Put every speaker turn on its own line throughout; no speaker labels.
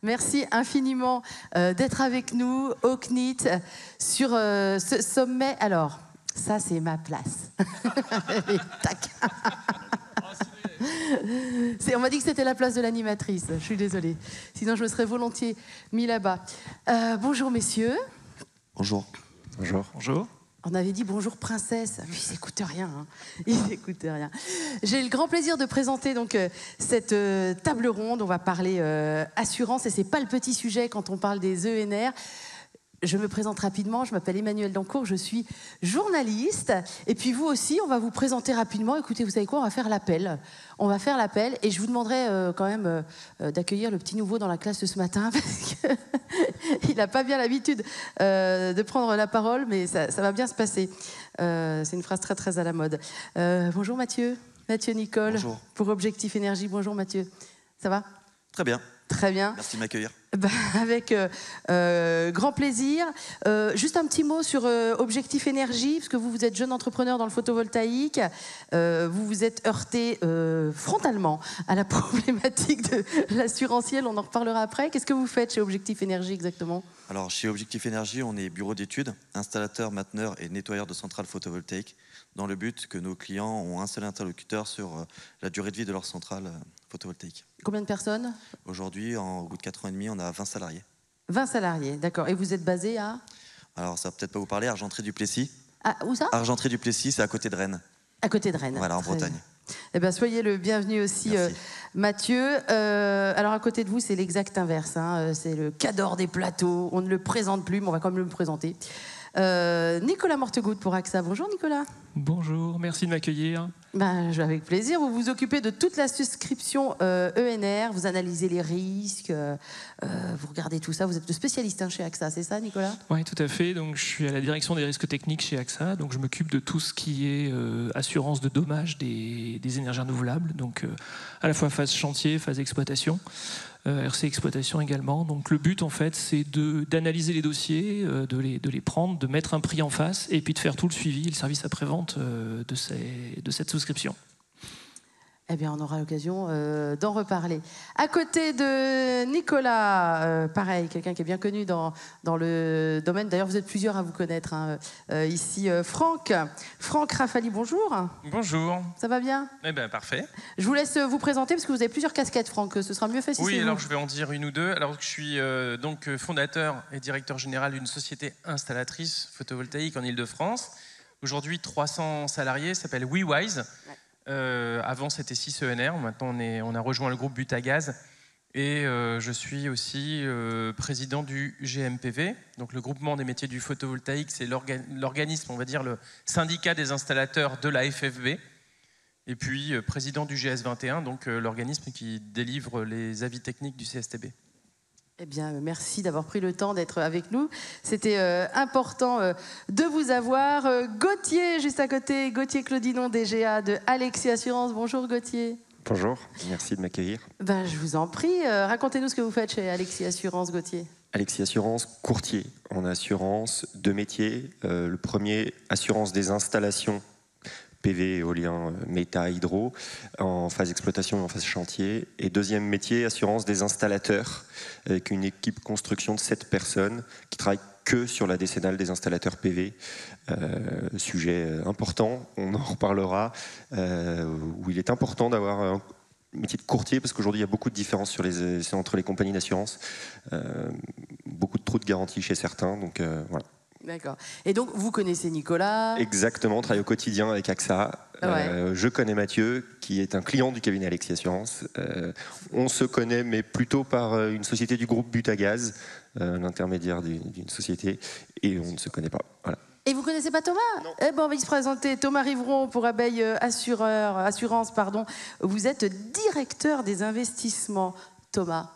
Merci infiniment d'être avec nous au CNIT sur ce sommet. Alors, ça, c'est ma place. Tac. On m'a dit que c'était la place de l'animatrice. Je suis désolée. Sinon, je me serais volontiers mis là-bas. Bonjour, messieurs.
Bonjour.
Bonjour.
Bonjour.
On avait dit bonjour princesse. Lui, il n'écoute rien. Hein. Il n'écoute rien. J'ai le grand plaisir de présenter donc cette table ronde. On va parler assurance et c'est pas le petit sujet quand on parle des ENR. Je me présente rapidement, je m'appelle Emmanuelle Dancourt, je suis journaliste. Et puis vous aussi, on va vous présenter rapidement. Écoutez, vous savez quoi, on va faire l'appel. On va faire l'appel et je vous demanderai quand même d'accueillir le petit nouveau dans la classe de ce matin parce qu'il n'a pas bien l'habitude de prendre la parole, mais ça va bien se passer. C'est une phrase très très à la mode. Bonjour Mathieu, Mathieu Nicole.
Bonjour.
Pour Objectif Énergie. Bonjour Mathieu. Ça va ?
Très bien.
Très bien.
Merci de m'accueillir.
Avec grand plaisir. Juste un petit mot sur Objectif Énergie, parce que vous êtes jeune entrepreneur dans le photovoltaïque. Vous vous êtes heurté frontalement à la problématique de l'assurantiel. On en reparlera après. Qu'est-ce que vous faites chez Objectif Énergie exactement ?
Alors, chez Objectif Énergie, on est bureau d'études, installateur, mainteneur et nettoyeur de centrales photovoltaïques, dans le but que nos clients ont un seul interlocuteur sur la durée de vie de leur centrale photovoltaïque.
Combien de personnes ?
Aujourd'hui, au bout de 4 ans et demi, on a 20 salariés.
20 salariés, d'accord. Et vous êtes basé à ?
Alors, ça va peut-être pas vous parler, Argentré-du-Plessis.
Ah, où ça ?
Argentré-du-Plessis, c'est à côté de Rennes.
À côté de Rennes.
Voilà, en
Très
Bretagne.
bien. Eh bien, soyez le bienvenu aussi, Mathieu. Alors, à côté de vous, c'est l'exact inverse. Hein. C'est le cador des plateaux. On ne le présente plus, mais on va quand même le présenter. Nicolas Mortegoutte pour AXA. Bonjour, Nicolas.
Bonjour, merci de m'accueillir.
Avec plaisir. Vous vous occupez de toute la souscription ENR. Vous analysez les risques. Vous regardez tout ça. Vous êtes le spécialiste chez AXA, c'est ça, Nicolas ?
Oui, tout à fait. Donc, je suis à la direction des risques techniques chez AXA. Donc, je m'occupe de tout ce qui est assurance de dommages des énergies renouvelables. Donc, à la fois phase chantier, phase exploitation. RC exploitation également. Donc le but en fait c'est d'analyser les dossiers, de les prendre, de mettre un prix en face et puis de faire tout le suivi, le service après-vente de cette souscription.
Eh bien, on aura l'occasion d'en reparler. À côté de Nicolas, pareil, quelqu'un qui est bien connu dans le domaine. D'ailleurs, vous êtes plusieurs à vous connaître ici. Franck Rafali, bonjour.
Bonjour.
Ça va bien ?
Eh bien, parfait.
Je vous laisse vous présenter parce que vous avez plusieurs casquettes, Franck. Ce sera mieux fait si c'est
Oui,
vous.
alors je vais en dire une ou deux. Alors, je suis donc fondateur et directeur général d'une société installatrice photovoltaïque en Ile-de-France. Aujourd'hui, 300 salariés, ça s'appelle WeWise. Ouais. Avant c'était 6 ENR, maintenant on a rejoint le groupe Butagaz et je suis aussi président du GMPV, donc le groupement des métiers du photovoltaïque, c'est l'organisme, on va dire le syndicat des installateurs de la FFB, et puis président du GS21, donc l'organisme qui délivre les avis techniques du CSTB.
Eh bien, merci d'avoir pris le temps d'être avec nous. C'était important de vous avoir. Gauthier, juste à côté, Gauthier Claudinon, DGA de Alexis Assurance. Bonjour Gauthier.
Bonjour, merci de m'accueillir.
Je vous en prie. Racontez-nous ce que vous faites chez Alexis Assurance, Gauthier.
Alexis Assurance, courtier en assurance, 2 métiers. Le premier, assurance des installations PV, éolien, méta, hydro, en phase exploitation et en phase chantier. Et deuxième métier, assurance des installateurs, avec une équipe construction de 7 personnes qui travaillent que sur la décennale des installateurs PV. Sujet important, on en reparlera, où il est important d'avoir un métier de courtier, parce qu'aujourd'hui il y a beaucoup de différences entre les compagnies d'assurance, beaucoup de trous de garantie chez certains, donc voilà.
D'accord. Et donc, vous connaissez Nicolas ?
Exactement, on travaille au quotidien avec AXA.
Ouais.
Je connais Mathieu, qui est un client du cabinet Alexis Assurance. On se connaît, mais plutôt par une société du groupe Butagaz, l'intermédiaire d'une société, et on ne se connaît pas. Voilà.
Et vous connaissez pas Thomas ?
Non.
Eh ben, on va se présenter. Thomas Rivron pour Abeille Assurance. Vous êtes directeur des investissements. Thomas ?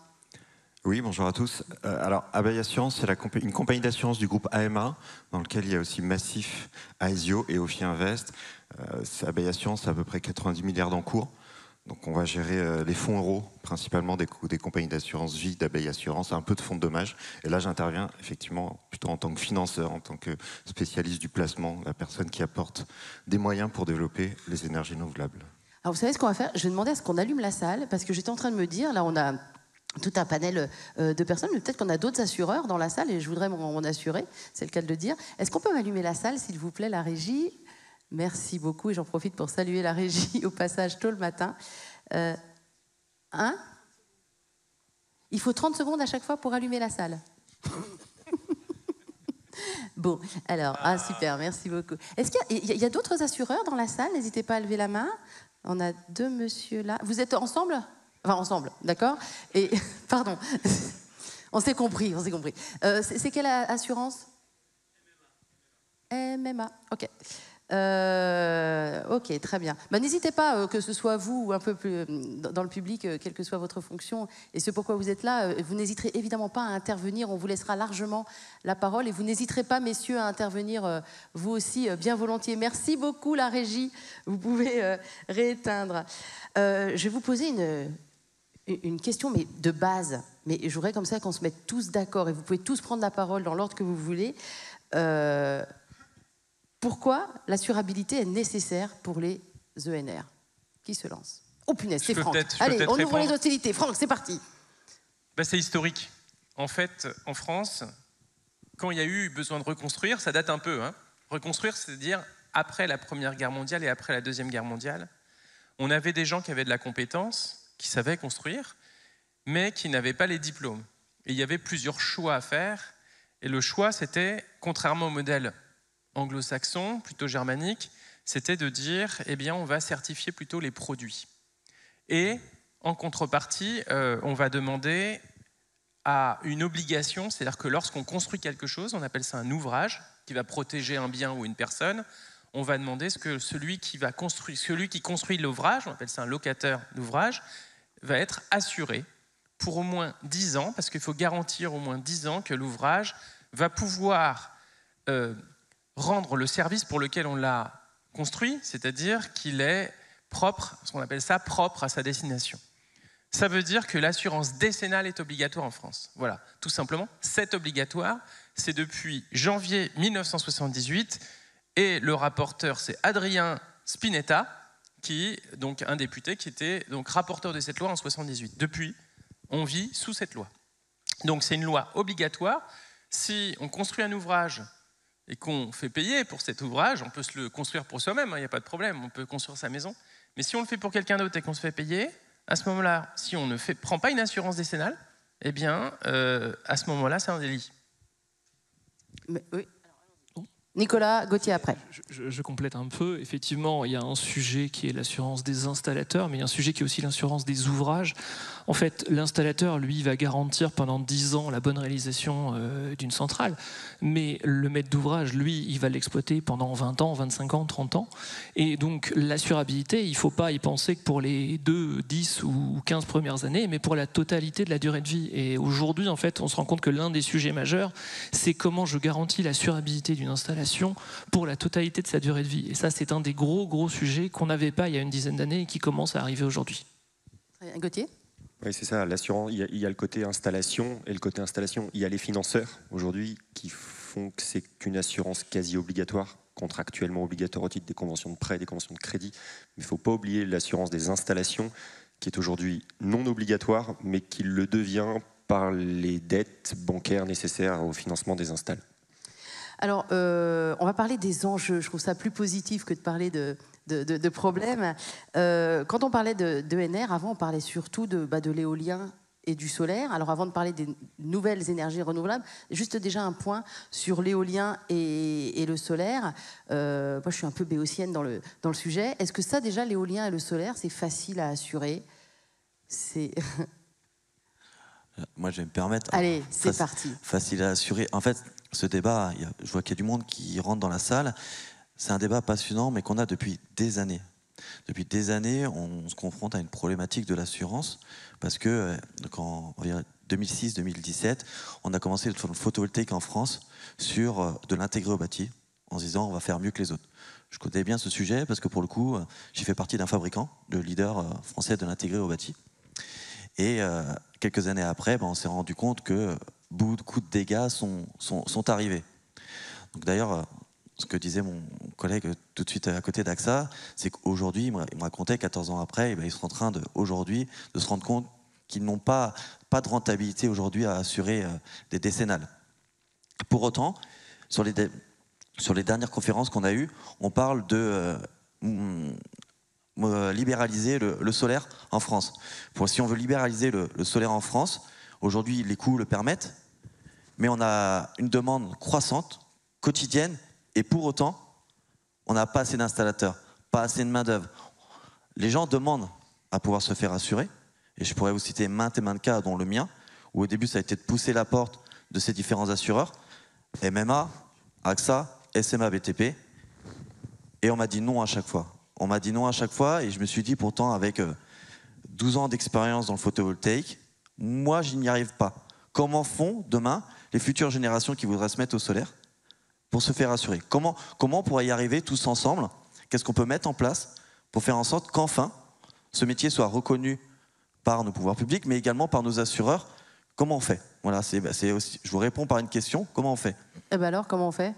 Oui, bonjour à tous. Alors, Abeille Assurance, c'est une compagnie d'assurance du groupe AMA, dans lequel il y a aussi Massif, Aesio et Ophi Invest. Abeille Assurance, c'est à peu près 90 milliards d'encours. Donc, on va gérer les fonds euros, principalement des compagnies d'assurance vie d'Abeille Assurance, un peu de fonds de dommages. Et là, j'interviens effectivement plutôt en tant que financeur, en tant que spécialiste du placement, la personne qui apporte des moyens pour développer les énergies renouvelables.
Alors, vous savez ce qu'on va faire ? Je vais demander à ce qu'on allume la salle, parce que j'étais en train de me dire, là, on a tout un panel de personnes, mais peut-être qu'on a d'autres assureurs dans la salle et je voudrais m'en assurer, c'est le cas de le dire. Est-ce qu'on peut m'allumer la salle, s'il vous plaît, la régie? Merci beaucoup et j'en profite pour saluer la régie au passage tôt le matin. Il faut 30 secondes à chaque fois pour allumer la salle. Bon, alors, super, merci beaucoup. Est-ce qu'il y a d'autres assureurs dans la salle? N'hésitez pas à lever la main. On a 2 messieurs là. Vous êtes ensemble? Enfin, ensemble, d'accord? Et, pardon, on s'est compris, on s'est compris. C'est quelle assurance? MMA, ok. Ok, très bien. Bah, n'hésitez pas, que ce soit vous ou un peu plus dans le public, quelle que soit votre fonction et ce pourquoi vous êtes là, vous n'hésiterez évidemment pas à intervenir, on vous laissera largement la parole et vous n'hésiterez pas, messieurs, à intervenir vous aussi bien volontiers. Merci beaucoup la régie, vous pouvez rééteindre. Je vais vous poser une question mais de base, mais je voudrais comme ça qu'on se mette tous d'accord et vous pouvez tous prendre la parole dans l'ordre que vous voulez. Pourquoi l'assurabilité est nécessaire pour les ENR? Qui se lance? Oh punaise, c'est Franck. Allez, on ouvre les hostilités. Franck, c'est parti.
Ben, c'est historique. En fait, en France, quand il y a eu besoin de reconstruire, ça date un peu. Hein. Reconstruire, c'est-à-dire après la Première Guerre mondiale et après la Deuxième Guerre mondiale, on avait des gens qui avaient de la compétence, qui savaient construire, mais qui n'avaient pas les diplômes. Et il y avait plusieurs choix à faire. Et le choix, c'était, contrairement au modèle anglo-saxon, plutôt germanique, c'était de dire, eh bien, on va certifier plutôt les produits. Et en contrepartie, on va demander à une obligation, c'est-à-dire que lorsqu'on construit quelque chose, on appelle ça un ouvrage, qui va protéger un bien ou une personne, on va demander ce que celui qui construit l'ouvrage, on appelle ça un locataire d'ouvrage, va être assuré pour au moins 10 ans, parce qu'il faut garantir au moins 10 ans que l'ouvrage va pouvoir rendre le service pour lequel on l'a construit, c'est-à-dire qu'il est propre, ce qu'on appelle ça, propre à sa destination. Ça veut dire que l'assurance décennale est obligatoire en France. Voilà, tout simplement, c'est obligatoire. C'est depuis janvier 1978 et le rapporteur, c'est Adrien Spinetta, donc un député qui était donc rapporteur de cette loi en 1978. Depuis, on vit sous cette loi. Donc c'est une loi obligatoire. Si on construit un ouvrage et qu'on fait payer pour cet ouvrage, on peut se le construire pour soi-même, il n'y a pas de problème, on peut construire sa maison. Mais si on le fait pour quelqu'un d'autre et qu'on se fait payer, à ce moment-là, si on ne prend pas une assurance décennale, eh bien, à ce moment-là, c'est un délit.
Mais, oui. Nicolas Gauthier après.
Je complète un peu. Effectivement, il y a un sujet qui est l'assurance des installateurs, mais il y a un sujet qui est aussi l'assurance des ouvrages. En fait, l'installateur, lui, va garantir pendant 10 ans la bonne réalisation d'une centrale, mais le maître d'ouvrage, lui, il va l'exploiter pendant 20 ans, 25 ans, 30 ans. Et donc, l'assurabilité, il ne faut pas y penser que pour les 2, 10 ou 15 premières années, mais pour la totalité de la durée de vie. Et aujourd'hui, en fait, on se rend compte que l'un des sujets majeurs, c'est comment je garantis l'assurabilité d'une installation pour la totalité de sa durée de vie. Et ça, c'est un des gros sujets qu'on n'avait pas il y a une dizaine d'années et qui commence à arriver aujourd'hui.
Gauthier ?
Oui, c'est ça. L'assurance, il y a le côté installation, et le côté installation, il y a les financeurs aujourd'hui qui font que c'est qu'une assurance quasi obligatoire, contractuellement obligatoire au titre des conventions de prêt, des conventions de crédit. Mais il ne faut pas oublier l'assurance des installations, qui est aujourd'hui non obligatoire, mais qui le devient par les dettes bancaires nécessaires au financement des installs.
Alors, on va parler des enjeux. Je trouve ça plus positif que de parler de problèmes. Quand on parlait d'ENR, avant, on parlait surtout de l'éolien et du solaire. Alors, avant de parler des nouvelles énergies renouvelables, juste déjà un point sur l'éolien et le solaire. Moi, je suis un peu béotienne dans le sujet. Est-ce que ça, déjà, l'éolien et le solaire, c'est facile à assurer?
Moi, je vais me permettre.
Allez, c'est parti.
Facile à assurer. En fait, ce débat, je vois qu'il y a du monde qui rentre dans la salle. C'est un débat passionnant, mais qu'on a depuis des années. Depuis des années, on se confronte à une problématique de l'assurance, parce que en 2006-2017, on a commencé le photovoltaïque en France sur de l'intégré au bâti, en se disant on va faire mieux que les autres. Je connais bien ce sujet, parce que pour le coup, j'ai fait partie d'un fabricant, le leader français de l'intégré au bâti. Et quelques années après, on s'est rendu compte que beaucoup de dégâts sont arrivés. Donc d'ailleurs, ce que disait mon collègue tout de suite à côté d'AXA, c'est qu'aujourd'hui, il me racontait, 14 ans après, ils sont en train aujourd'hui de se rendre compte qui n'ont pas de rentabilité aujourd'hui à assurer des décennales. Pour autant, sur les dernières conférences qu'on a eues, on parle de libéraliser le solaire en France. Si on veut libéraliser le solaire en France, aujourd'hui les coûts le permettent, mais on a une demande croissante, quotidienne, et pour autant, on n'a pas assez d'installateurs, pas assez de main-d'œuvre. Les gens demandent à pouvoir se faire assurer, et je pourrais vous citer maintes et maintes cas, dont le mien, où au début ça a été de pousser la porte de ces différents assureurs, MMA, AXA, SMA, BTP, et on m'a dit non à chaque fois. On m'a dit non à chaque fois, et je me suis dit pourtant avec 12 ans d'expérience dans le photovoltaïque, moi je n'y arrive pas. Comment font demain les futures générations qui voudraient se mettre au solaire pour se faire assurer? Comment on pourrait y arriver tous ensemble? Qu'est-ce qu'on peut mettre en place pour faire en sorte qu'enfin ce métier soit reconnu par nos pouvoirs publics, mais également par nos assureurs? Comment on fait? Voilà, aussi, je vous réponds par une question, comment on fait?
Eh ben alors, comment on fait?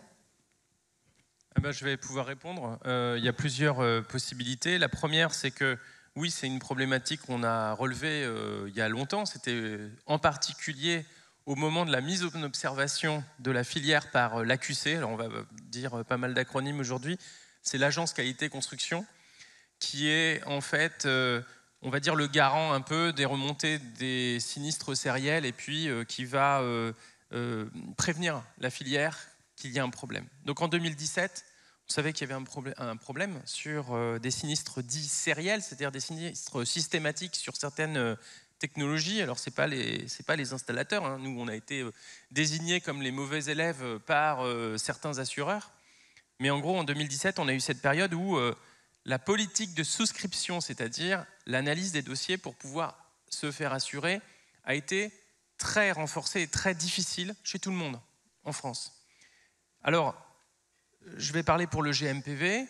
Je vais pouvoir répondre. Il y a plusieurs possibilités. La première, c'est que oui, c'est une problématique qu'on a relevée il y a longtemps. C'était en particulier au moment de la mise en observation de la filière par l'AQC. Alors on va dire pas mal d'acronymes aujourd'hui. C'est l'Agence Qualité Construction qui est en fait, on va dire, le garant un peu des remontées des sinistres sériels et puis qui va prévenir la filière qu'il y a un problème. Donc en 2017, on savait qu'il y avait un problème sur des sinistres dits sériels, c'est-à-dire des sinistres systématiques sur certaines technologies. Alors c'est pas les installateurs, hein. Nous on a été désignés comme les mauvais élèves par certains assureurs. Mais en gros en 2017, on a eu cette période où la politique de souscription, c'est-à-dire l'analyse des dossiers pour pouvoir se faire assurer, a été très renforcée et très difficile chez tout le monde en France. Alors, je vais parler pour le GMPV.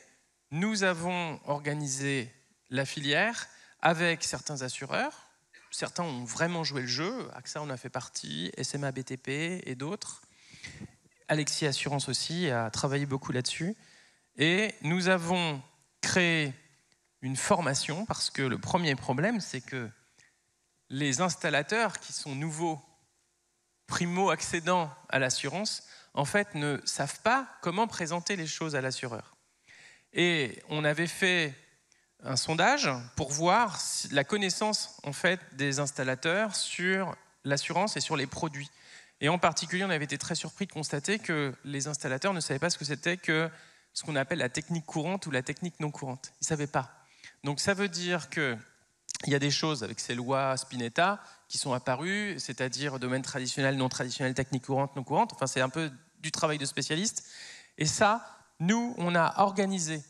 Nous avons organisé la filière avec certains assureurs. Certains ont vraiment joué le jeu. AXA en a fait partie, SMA BTP et d'autres. Alexis Assurance aussi a travaillé beaucoup là-dessus. Et nous avons créé une formation parce que le premier problème, c'est que les installateurs qui sont nouveaux, primo-accédants à l'assurance, en fait, ne savent pas comment présenter les choses à l'assureur. Et on avait fait un sondage pour voir la connaissance en fait, des installateurs sur l'assurance et sur les produits. Et en particulier, on avait été très surpris de constater que les installateurs ne savaient pas ce que c'était que ce qu'on appelle la technique courante ou la technique non courante. Ils ne savaient pas. Donc ça veut dire qu'il y a des choses avec ces lois Spinetta qui sont apparues, c'est-à-dire domaine traditionnel, non traditionnel, technique courante, non courante. Enfin, c'est un peu du travail de spécialiste. Et ça, nous, on a organisé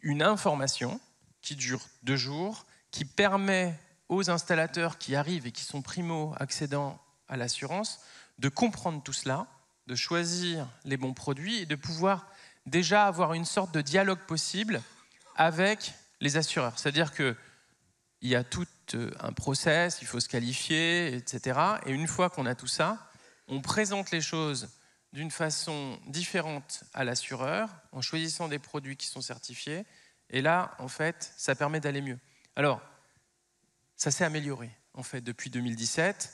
une information qui dure 2 jours, qui permet aux installateurs qui arrivent et qui sont primo-accédants à l'assurance de comprendre tout cela, de choisir les bons produits et de pouvoir déjà avoir une sorte de dialogue possible avec les assureurs. C'est-à-dire qu'il y a tout un process, il faut se qualifier, etc. Et une fois qu'on a tout ça, on présente les choses d'une façon différente à l'assureur, en choisissant des produits qui sont certifiés. Et là, en fait, ça permet d'aller mieux. Alors, ça s'est amélioré, en fait, depuis 2017,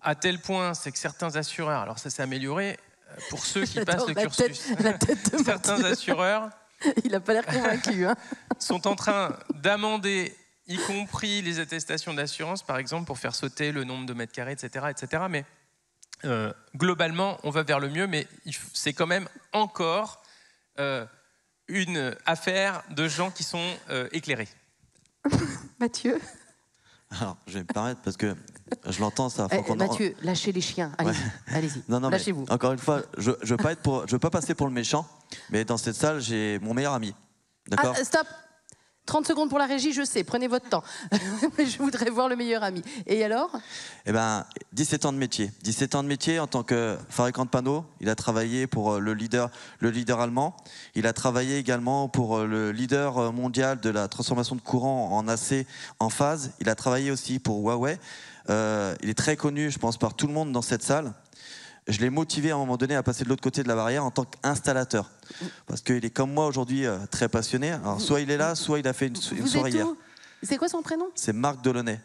à tel point, c'est que certains assureurs, alors ça s'est amélioré, pour ceux qui passent le cursus, certains assureurs,
il n'a pas l'air convaincu, hein.
sont en train d'amender, y compris les attestations d'assurance, par exemple, pour faire sauter le nombre de mètres carrés, etc. etc. Mais globalement, on va vers le mieux, mais c'est quand même encore une affaire de gens qui sont éclairés.
Mathieu?
Alors, je vais me permettre parce que je l'entends ça.
Mathieu, lâchez les chiens. Allez-y, allez-y.
Non,
lâchez-vous.
Encore une fois, je veux pas passer pour le méchant, mais dans cette salle, j'ai mon meilleur ami. D'accord?
Stop. 30 secondes pour la régie, je sais, prenez votre temps. Je voudrais voir le meilleur ami. Et alors?
Eh ben, 17 ans de métier. 17 ans de métier en tant que fabricant de panneaux. Il a travaillé pour le leader allemand. Il a travaillé également pour le leader mondial de la transformation de courant en AC en phase. Il a travaillé aussi pour Huawei. Il est très connu, je pense, par tout le monde dans cette salle. Je l'ai motivé à un moment donné à passer de l'autre côté de la barrière en tant qu'installateur. Parce qu'il est comme moi aujourd'hui très passionné. Alors soit il est là, soit il a fait une soirée hier.
C'est quoi son prénom?
C'est Marc Delaunay.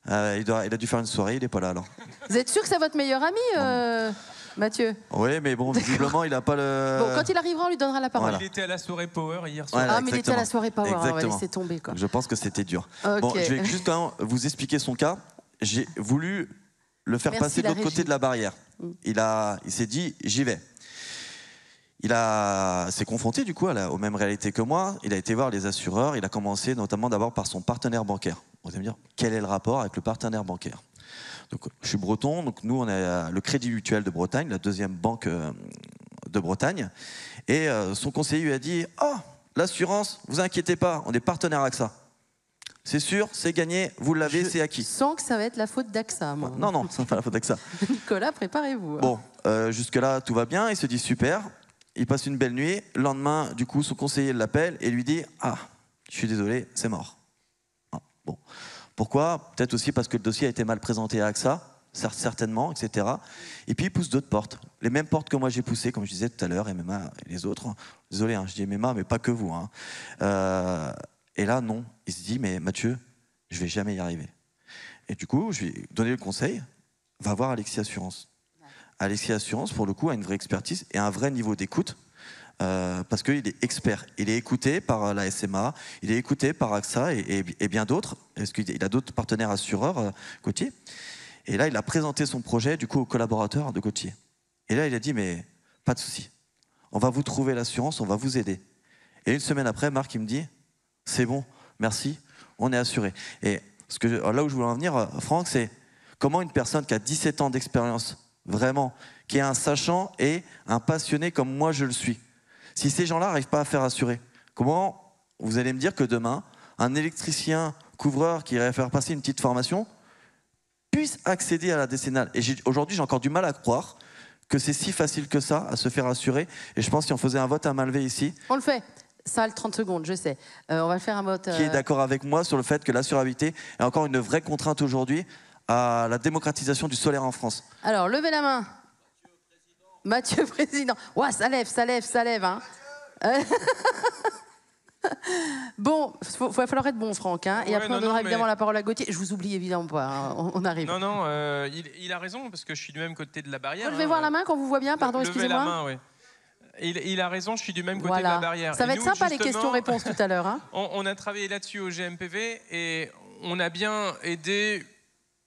Il a dû faire une soirée, il n'est pas là alors.
Vous êtes sûr que c'est votre meilleur ami, Mathieu?
Oui, mais bon, visiblement, il n'a pas le...
Bon, quand il arrivera, on lui donnera la parole.
Il était à la soirée Power hier soir.
Voilà,
mais il était à la soirée Power, on va
Exactement.
laisser tomber, quoi.
Je pense que c'était dur.
Ok.
Bon, je vais juste quand même vous expliquer son cas. J'ai voulu le faire
Merci,
passer de
la
l'autre côté
régie.
de la barrière. Il s'est dit, j'y vais. S'est confronté du coup aux mêmes réalités que moi. Il a été voir les assureurs. Il a commencé notamment d'abord par son partenaire bancaire. Vous allez me dire, quel est le rapport avec le partenaire bancaire? Donc, je suis breton, donc nous on a le Crédit Mutuel de Bretagne, la deuxième banque de Bretagne. Et son conseiller lui a dit, oh, l'assurance, vous inquiétez pas, on est partenaire AXA. C'est sûr, c'est gagné, vous l'avez, c'est acquis.
Je sens que ça va être la faute d'AXA, moi.
Non, c'est pas la faute d'AXA.
Nicolas, préparez-vous.
Bon, jusque-là, tout va bien, il se dit super, il passe une belle nuit. Le lendemain, du coup, son conseiller l'appelle et lui dit, ah, je suis désolé, c'est mort. Ah, bon. Pourquoi? Peut-être aussi parce que le dossier a été mal présenté à AXA, certainement, etc. Et puis il pousse d'autres portes. Les mêmes portes que moi j'ai poussées, comme je disais tout à l'heure, MMA et les autres. Désolé, je dis MMA, mais pas que vous. Et là, non. Il se dit, mais Mathieu, je vais jamais y arriver. Et du coup, je lui ai donné le conseil, va voir Alexis Assurance. Alexis Assurance, pour le coup, a une vraie expertise et un vrai niveau d'écoute. Parce qu'il est expert. Il est écouté par la SMA, il est écouté par AXA et bien d'autres, parce qu'il a d'autres partenaires assureurs, Gauthier. Et là, il a présenté son projet, du coup, aux collaborateurs de Gauthier. Et là, il a dit, mais pas de souci. On va vous trouver l'assurance, on va vous aider. Et une semaine après, Marc, il me dit, c'est bon, merci, on est assuré. Et là où je voulais en venir, Franck, c'est comment une personne qui a 17 ans d'expérience, vraiment, qui est un sachant et un passionné comme moi je le suis, si ces gens-là n'arrivent pas à faire assurer, comment vous allez me dire que demain, un électricien couvreur qui irait faire passer une petite formation puisse accéder à la décennale? Et aujourd'hui, j'ai encore du mal à croire que c'est si facile que ça à se faire assurer. Et je pense que si on faisait un vote à main levée ici...
On le fait. Ça, le 30 secondes, je sais. On va faire un vote...
Qui est d'accord avec moi sur le fait que l'assurabilité est encore une vraie contrainte aujourd'hui à la démocratisation du solaire en France?
Alors, levez la main. Mathieu Président. Ouais, ça lève. Hein. Bon, il va falloir être bon, Franck. Hein. Et
Ouais,
après, on donnera évidemment la parole à Gauthier. Je vous oublie évidemment pas. Hein. On arrive.
Non, il a raison, parce que je suis du même côté de la barrière.
Relevez voir la main quand vous voit bien, pardon, excusez-moi.
Levez la main, oui. Il a raison, je suis du même côté de la barrière.
Ça va être
nous,
sympa les questions-réponses tout à l'heure. Hein.
On a travaillé là-dessus au GMPV et on a bien aidé,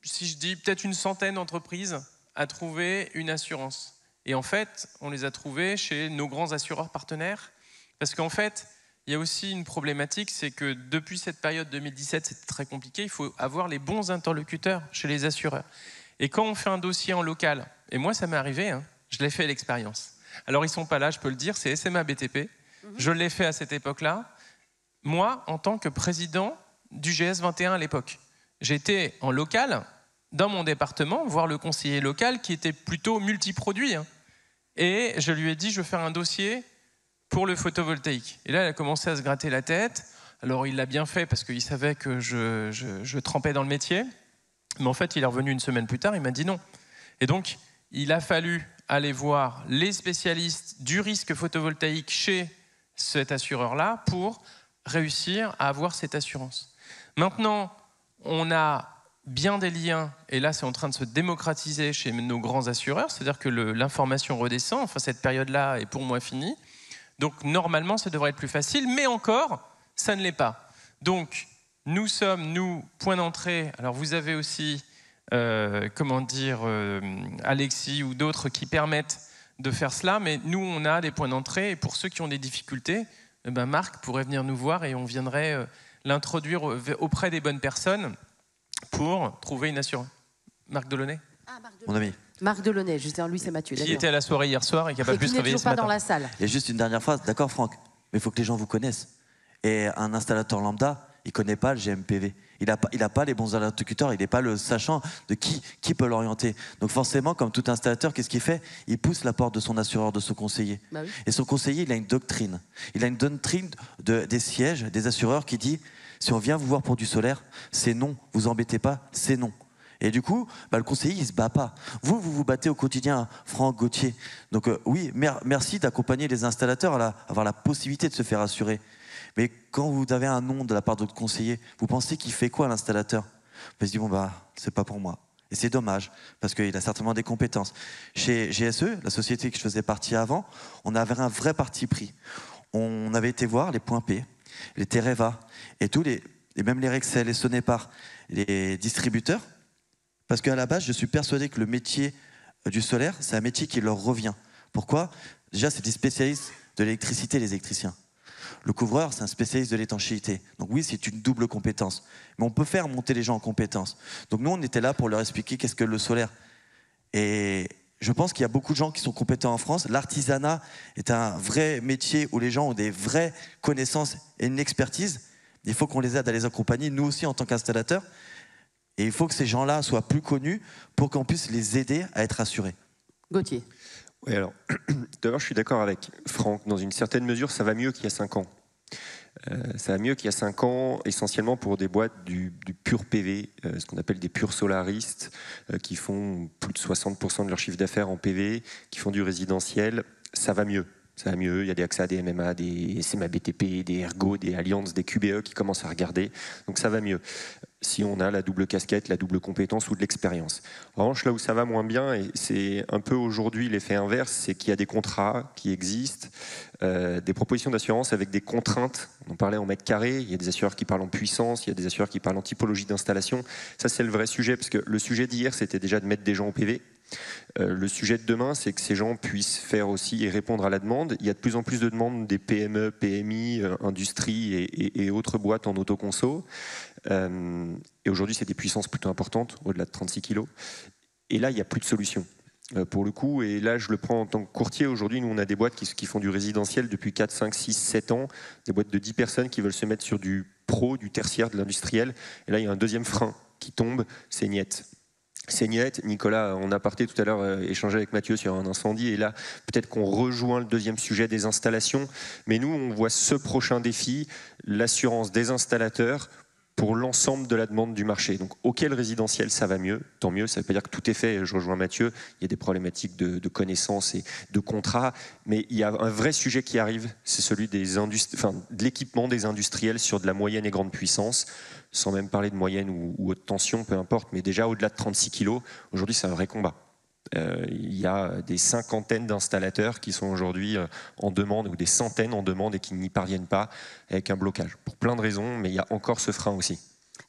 si je dis peut-être une centaine d'entreprises à trouver une assurance. Et en fait, on les a trouvés chez nos grands assureurs partenaires. Parce qu'en fait, il y a aussi une problématique, c'est que depuis cette période 2017, c'était très compliqué, il faut avoir les bons interlocuteurs chez les assureurs. Et quand on fait un dossier en local, et moi ça m'est arrivé, hein, je l'ai fait l'expérience. Alors ils ne sont pas là, je peux le dire, c'est SMA BTP. Je l'ai fait à cette époque-là. Moi, en tant que président du GS21 à l'époque, j'étais en local, dans mon département, voir le conseiller local qui était plutôt multiproduit. Hein. Et je lui ai dit, je veux faire un dossier pour le photovoltaïque. Et là, elle a commencé à se gratter la tête. Alors, il l'a bien fait parce qu'il savait que je trempais dans le métier. Mais en fait, il est revenu une semaine plus tard, il m'a dit non. Et donc, il a fallu aller voir les spécialistes du risque photovoltaïque chez cet assureur-là pour réussir à avoir cette assurance. Maintenant, on a bien des liens, et là c'est en train de se démocratiser chez nos grands assureurs, c'est-à-dire que l'information redescend, enfin cette période-là est pour moi finie, donc normalement ça devrait être plus facile, mais encore, ça ne l'est pas. Donc nous sommes, nous, point d'entrée, alors vous avez aussi, Alexis ou d'autres qui permettent de faire cela, mais nous on a des points d'entrée, et pour ceux qui ont des difficultés, Marc pourrait venir nous voir et on viendrait l'introduire auprès des bonnes personnes pour trouver une assurance. Marc Delaunay.
Mon ami.
Marc Delaunay, justement, lui c'est Mathieu.
Qui était à la soirée hier soir et qui n'a pas pu se réveiller ce matin.
Dans la salle.
Et juste une dernière phrase, d'accord Franck, mais il faut que les gens vous connaissent. Et un installateur lambda, il ne connaît pas le GMPV. Il n'a pas les bons interlocuteurs, il n'est pas le sachant de qui peut l'orienter. Donc forcément, comme tout installateur, qu'est-ce qu'il fait? Il pousse la porte de son assureur, de son conseiller. Bah oui. Et son conseiller, il a une doctrine. Il a une doctrine des sièges, des assureurs qui dit, si on vient vous voir pour du solaire, c'est non, vous embêtez pas, c'est non. Et du coup, le conseiller, il ne se bat pas. Vous vous battez au quotidien, Franck, Gauthier. Donc oui, merci d'accompagner les installateurs à avoir la possibilité de se faire assurer. Mais quand vous avez un nom de la part de votre conseiller, vous pensez qu'il fait quoi l'installateur? On se dit, bon, c'est pas pour moi. Et c'est dommage, parce qu'il a certainement des compétences. Chez GSE, la société que je faisais partie avant, on avait un vrai parti pris. On avait été voir les Points P, les Tereva, et même les Rexel, les Sonepar, les distributeurs, parce qu'à la base, je suis persuadé que le métier du solaire, c'est un métier qui leur revient. Pourquoi? Déjà, c'est des spécialistes de l'électricité, les électriciens. Le couvreur, c'est un spécialiste de l'étanchéité. Donc oui, c'est une double compétence. Mais on peut faire monter les gens en compétences. Donc nous, on était là pour leur expliquer qu'est-ce que le solaire. Et je pense qu'il y a beaucoup de gens qui sont compétents en France. L'artisanat est un vrai métier où les gens ont des vraies connaissances et une expertise. Il faut qu'on les aide à les accompagner, nous aussi en tant qu'installateurs. Et il faut que ces gens-là soient plus connus pour qu'on puisse les aider à être assurés.
Gauthier.
Oui, alors, d'abord, je suis d'accord avec Franck. Dans une certaine mesure, ça va mieux qu'il y a 5 ans. Ça va mieux qu'il y a 5 ans, essentiellement pour des boîtes du pur PV, ce qu'on appelle des purs solaristes, qui font plus de 60% de leur chiffre d'affaires en PV, qui font du résidentiel. Ça va mieux. Ça va mieux, il y a des AXA, des MMA, des SMA BTP, des Ergo, des Allianz, des QBE qui commencent à regarder. Donc ça va mieux, si on a la double casquette, la double compétence ou de l'expérience. En revanche, là où ça va moins bien, et c'est un peu aujourd'hui l'effet inverse, c'est qu'il y a des contrats qui existent, des propositions d'assurance avec des contraintes. On en parlait en mètres carrés, il y a des assureurs qui parlent en puissance, il y a des assureurs qui parlent en typologie d'installation. Ça, c'est le vrai sujet, parce que le sujet d'hier, c'était déjà de mettre des gens au PV. Le sujet de demain, c'est que ces gens puissent faire aussi et répondre à la demande. Il y a de plus en plus de demandes des PME, PMI, industrie et autres boîtes en autoconso. Et aujourd'hui, c'est des puissances plutôt importantes, au-delà de 36 kg. Et là, il n'y a plus de solution. Pour le coup, et là je le prends en tant que courtier, aujourd'hui nous on a des boîtes qui font du résidentiel depuis 4, 5, 6, 7 ans, des boîtes de 10 personnes qui veulent se mettre sur du pro, du tertiaire, de l'industriel, et là il y a un deuxième frein qui tombe, c'est Niet. C'est Niet. Nicolas, on a parté tout à l'heure, échangé avec Mathieu sur un incendie, et là peut-être qu'on rejoint le deuxième sujet des installations, mais nous on voit ce prochain défi, l'assurance des installateurs pour l'ensemble de la demande du marché. Donc auquel résidentiel ça va mieux, tant mieux, ça ne veut pas dire que tout est fait, je rejoins Mathieu, il y a des problématiques de connaissances et de contrats, mais il y a un vrai sujet qui arrive, c'est celui de l'équipement des industriels sur de la moyenne et grande puissance, sans même parler de moyenne ou haute tension, peu importe, mais déjà au-delà de 36 kg, aujourd'hui c'est un vrai combat. Il y a des cinquantaines d'installateurs qui sont aujourd'hui en demande, ou des centaines en demande et qui n'y parviennent pas avec un blocage. Pour plein de raisons, mais il y a encore ce frein aussi.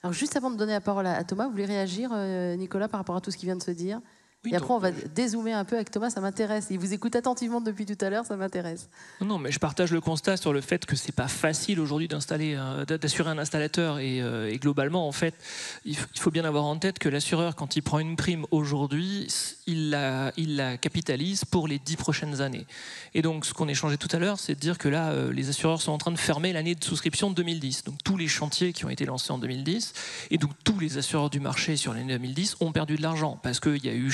Alors juste avant de donner la parole à Thomas, vous voulez réagir, Nicolas, par rapport à tout ce qui vient de se dire?
Oui,
et après, on va dézoomer un peu avec Thomas, ça m'intéresse. Il vous écoute attentivement depuis tout à l'heure, ça m'intéresse.
Non, mais je partage le constat sur le fait que c'est pas facile aujourd'hui d'assurer un installateur et globalement, en fait, il faut bien avoir en tête que l'assureur, quand il prend une prime aujourd'hui, il la capitalise pour les 10 prochaines années. Et donc, ce qu'on échangeait tout à l'heure, c'est de dire que là, les assureurs sont en train de fermer l'année de souscription de 2010. Donc, tous les chantiers qui ont été lancés en 2010 et donc tous les assureurs du marché sur l'année 2010 ont perdu de l'argent parce qu'il y a eu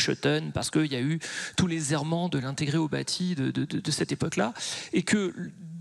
parce qu'il y a eu tous les errements de l'intégré au bâti de cette époque-là, et que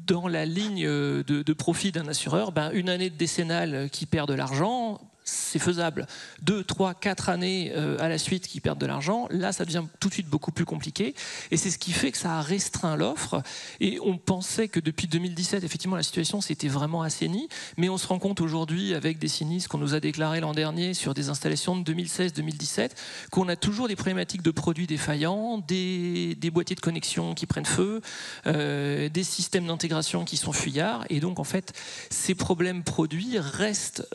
dans la ligne de profit d'un assureur, une année de décennale qui perd de l'argent, c'est faisable. 2, 3, 4 années à la suite qui perdent de l'argent, là ça devient tout de suite beaucoup plus compliqué, et c'est ce qui fait que ça a restreint l'offre, et on pensait que depuis 2017 effectivement la situation s'était vraiment assainie, mais on se rend compte aujourd'hui avec des sinistres qu'on nous a déclarés l'an dernier sur des installations de 2016-2017 qu'on a toujours des problématiques de produits défaillants, des boîtiers de connexion qui prennent feu, des systèmes d'intégration qui sont fuyards, et donc en fait ces problèmes produits restent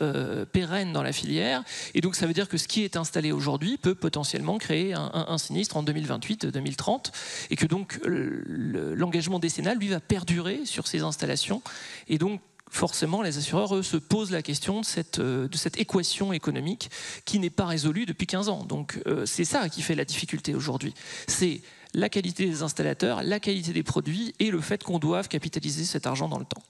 pérennes dans la filière, et donc ça veut dire que ce qui est installé aujourd'hui peut potentiellement créer un sinistre en 2028-2030, et que donc l'engagement décennal lui va perdurer sur ces installations, et donc forcément les assureurs eux se posent la question de cette équation économique qui n'est pas résolue depuis 15 ans. Donc c'est ça qui fait la difficulté aujourd'hui, c'est la qualité des installateurs, la qualité des produits et le fait qu'on doive capitaliser cet argent dans le temps.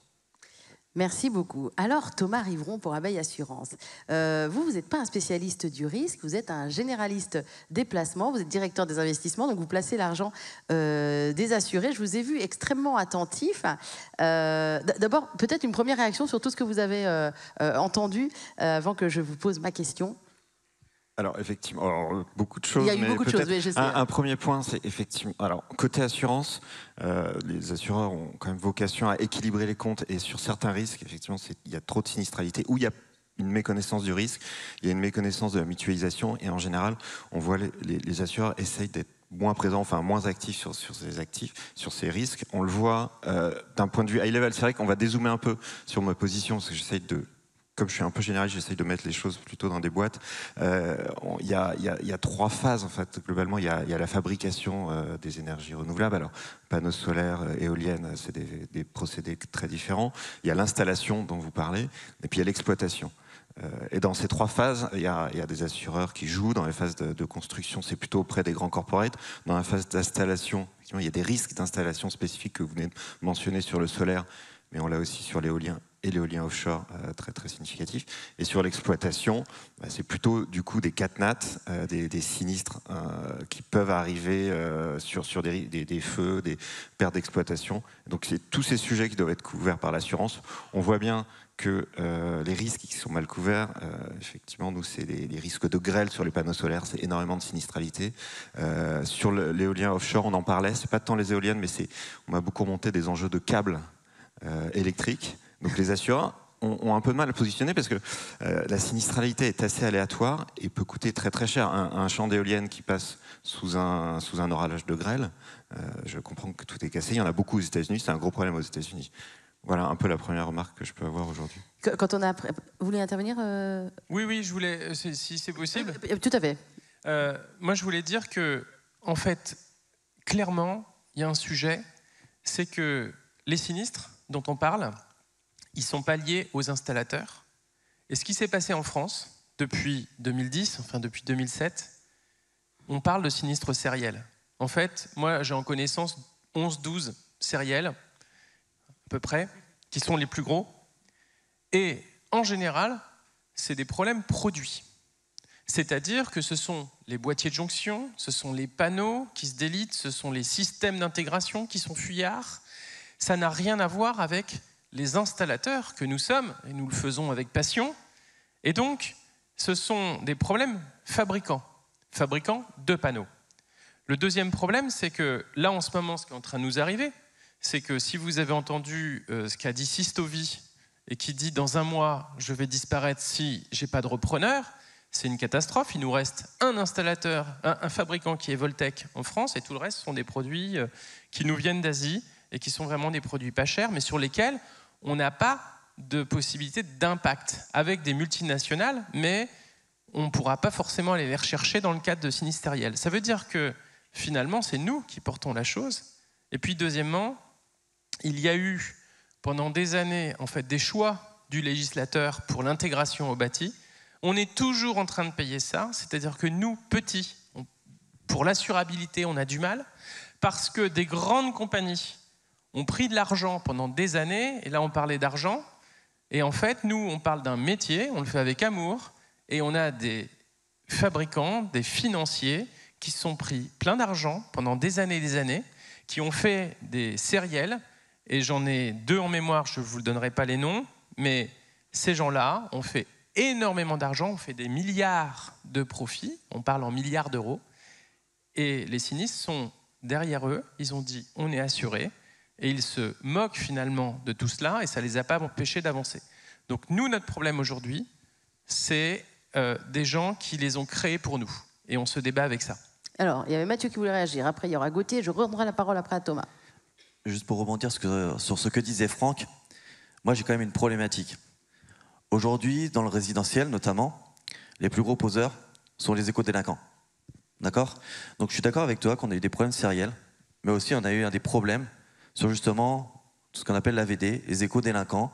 Merci beaucoup. Alors, Thomas Rivron pour Abeille Assurance. Vous n'êtes pas un spécialiste du risque, vous êtes un généraliste des placements, vous êtes directeur des investissements, donc vous placez l'argent des assurés. Je vous ai vu extrêmement attentif. D'abord, peut-être une première réaction sur tout ce que vous avez entendu avant que je vous pose ma question.
Alors effectivement, beaucoup de choses.
Il y a eu beaucoup de choses, oui, je sais.
Un premier point, c'est effectivement. Alors côté assurance, les assureurs ont quand même vocation à équilibrer les comptes, et sur certains risques, effectivement, il y a trop de sinistralité, ou il y a une méconnaissance du risque, il y a une méconnaissance de la mutualisation, et en général, on voit les assureurs essayent d'être moins présents, enfin moins actifs sur ces risques. On le voit d'un point de vue high level. C'est vrai qu'on va dézoomer un peu sur ma position, parce que j'essaye de, comme je suis un peu généraliste, j'essaye de mettre les choses plutôt dans des boîtes. Il y a 3 phases, en fait, globalement. Il y a la fabrication des énergies renouvelables. Alors, panneaux solaires, éoliennes, c'est des procédés très différents. Il y a l'installation dont vous parlez, et puis il y a l'exploitation. Et dans ces 3 phases, il y a des assureurs qui jouent. Dans les phases de construction, c'est plutôt auprès des grands corporates. Dans la phase d'installation, il y a des risques d'installation spécifiques que vous venez de mentionner sur le solaire, mais on l'a aussi sur l'éolien et l'éolien offshore, très très significatif. Et sur l'exploitation, c'est plutôt du coup des catnats, des sinistres qui peuvent arriver sur des feux, des pertes d'exploitation. Donc c'est tous ces sujets qui doivent être couverts par l'assurance. On voit bien que les risques qui sont mal couverts, effectivement, nous, c'est les risques de grêle sur les panneaux solaires, c'est énormément de sinistralité. Sur l'éolien offshore, on en parlait, c'est pas tant les éoliennes, mais on m'a beaucoup remonté des enjeux de câbles électriques. Donc les assureurs ont un peu de mal à positionner parce que la sinistralité est assez aléatoire et peut coûter très très cher. Un champ d'éoliennes qui passe sous un orage de grêle, je comprends que tout est cassé, il y en a beaucoup aux États-Unis, c'est un gros problème aux États-Unis. Voilà un peu la première remarque que je peux avoir aujourd'hui.
Quand on a... Vous voulez intervenir
Oui, je voulais, si c'est possible.
Tout à fait.
Moi, je voulais dire que, en fait, clairement, il y a un sujet, c'est que les sinistres dont on parle, ils ne sont pas liés aux installateurs. Et ce qui s'est passé en France depuis 2010, enfin depuis 2007, on parle de sinistres sériels. En fait, moi, j'ai en connaissance 11-12 sériels, à peu près, qui sont les plus gros. Et en général, c'est des problèmes produits. C'est-à-dire que ce sont les boîtiers de jonction, ce sont les panneaux qui se délitent, ce sont les systèmes d'intégration qui sont fuyards. Ça n'a rien à voir avec les installateurs que nous sommes, et nous le faisons avec passion. Et donc, ce sont des problèmes fabricants de panneaux. Le deuxième problème, c'est que là, en ce moment, ce qui est en train de nous arriver, c'est que si vous avez entendu ce qu'a dit Sistovi et qui dit « dans un mois, je vais disparaître si j'ai pas de repreneur », c'est une catastrophe. Il nous reste un installateur, un fabricant qui est Voltec en France, et tout le reste sont des produits qui nous viennent d'Asie et qui sont vraiment des produits pas chers, mais sur lesquels on n'a pas de possibilité d'impact avec des multinationales, mais on ne pourra pas forcément aller les rechercher dans le cadre de sinistriels. Ça veut dire que finalement, c'est nous qui portons la chose. Et puis deuxièmement, il y a eu pendant des années en fait, des choix du législateur pour l'intégration au bâti. On est toujours en train de payer ça, c'est-à-dire que nous, petits, pour l'assurabilité, on a du mal, parce que des grandes compagnies ont pris de l'argent pendant des années, et là on parlait d'argent, et en fait, nous, on parle d'un métier, on le fait avec amour, et on a des fabricants, des financiers, qui se sont pris plein d'argent pendant des années, qui ont fait des sériels, et j'en ai 2 en mémoire, je ne vous donnerai pas les noms, mais ces gens-là ont fait énormément d'argent, ont fait des milliards de profits, on parle en milliards d'euros, et les sinistres sont derrière eux, ils ont dit on est assuré, et ils se moquent finalement de tout cela, et ça ne les a pas empêchés d'avancer. Donc nous, notre problème aujourd'hui, c'est des gens qui les ont créés pour nous, et on se débat avec ça.
Alors, il y avait Mathieu qui voulait réagir, après il y aura Gauthier, je redonnerai la parole après à Thomas.
Juste pour rebondir sur ce que disait Franck, moi j'ai quand même une problématique. Aujourd'hui, dans le résidentiel notamment, les plus gros poseurs sont les éco-délinquants. D'accord ? Donc je suis d'accord avec toi qu'on a eu des problèmes sériels, mais aussi on a eu des problèmes sur justement ce qu'on appelle l'AVD, les éco-délinquants,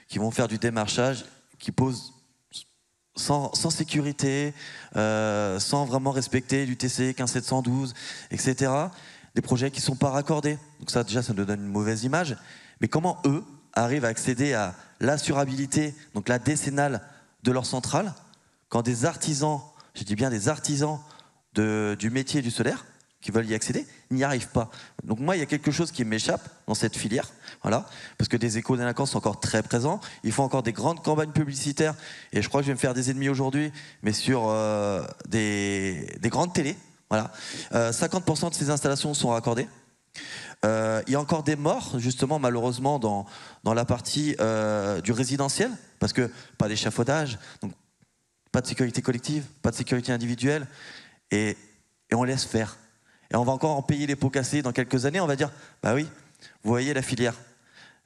qui vont faire du démarchage, qui posent sans sécurité, sans vraiment respecter du TC 15712, etc. Des projets qui ne sont pas raccordés. Donc ça, déjà, ça nous donne une mauvaise image. Mais comment eux arrivent à accéder à l'assurabilité, donc la décennale de leur centrale, quand des artisans, je dis bien des artisans du métier du solaire, qui veulent y accéder, n'y arrivent pas. Donc moi, il y a quelque chose qui m'échappe dans cette filière, voilà, parce que des éco-délinquants sont encore très présents, ils font encore des grandes campagnes publicitaires, et je crois que je vais me faire des ennemis aujourd'hui, mais sur des grandes télés, voilà. 50% de ces installations sont raccordées, Il y a encore des morts, justement, malheureusement, dans la partie du résidentiel, parce que pas d'échafaudage, donc pas de sécurité collective, pas de sécurité individuelle, et on laisse faire. Et on va encore en payer les pots cassés dans quelques années, on va dire, bah oui, vous voyez la filière,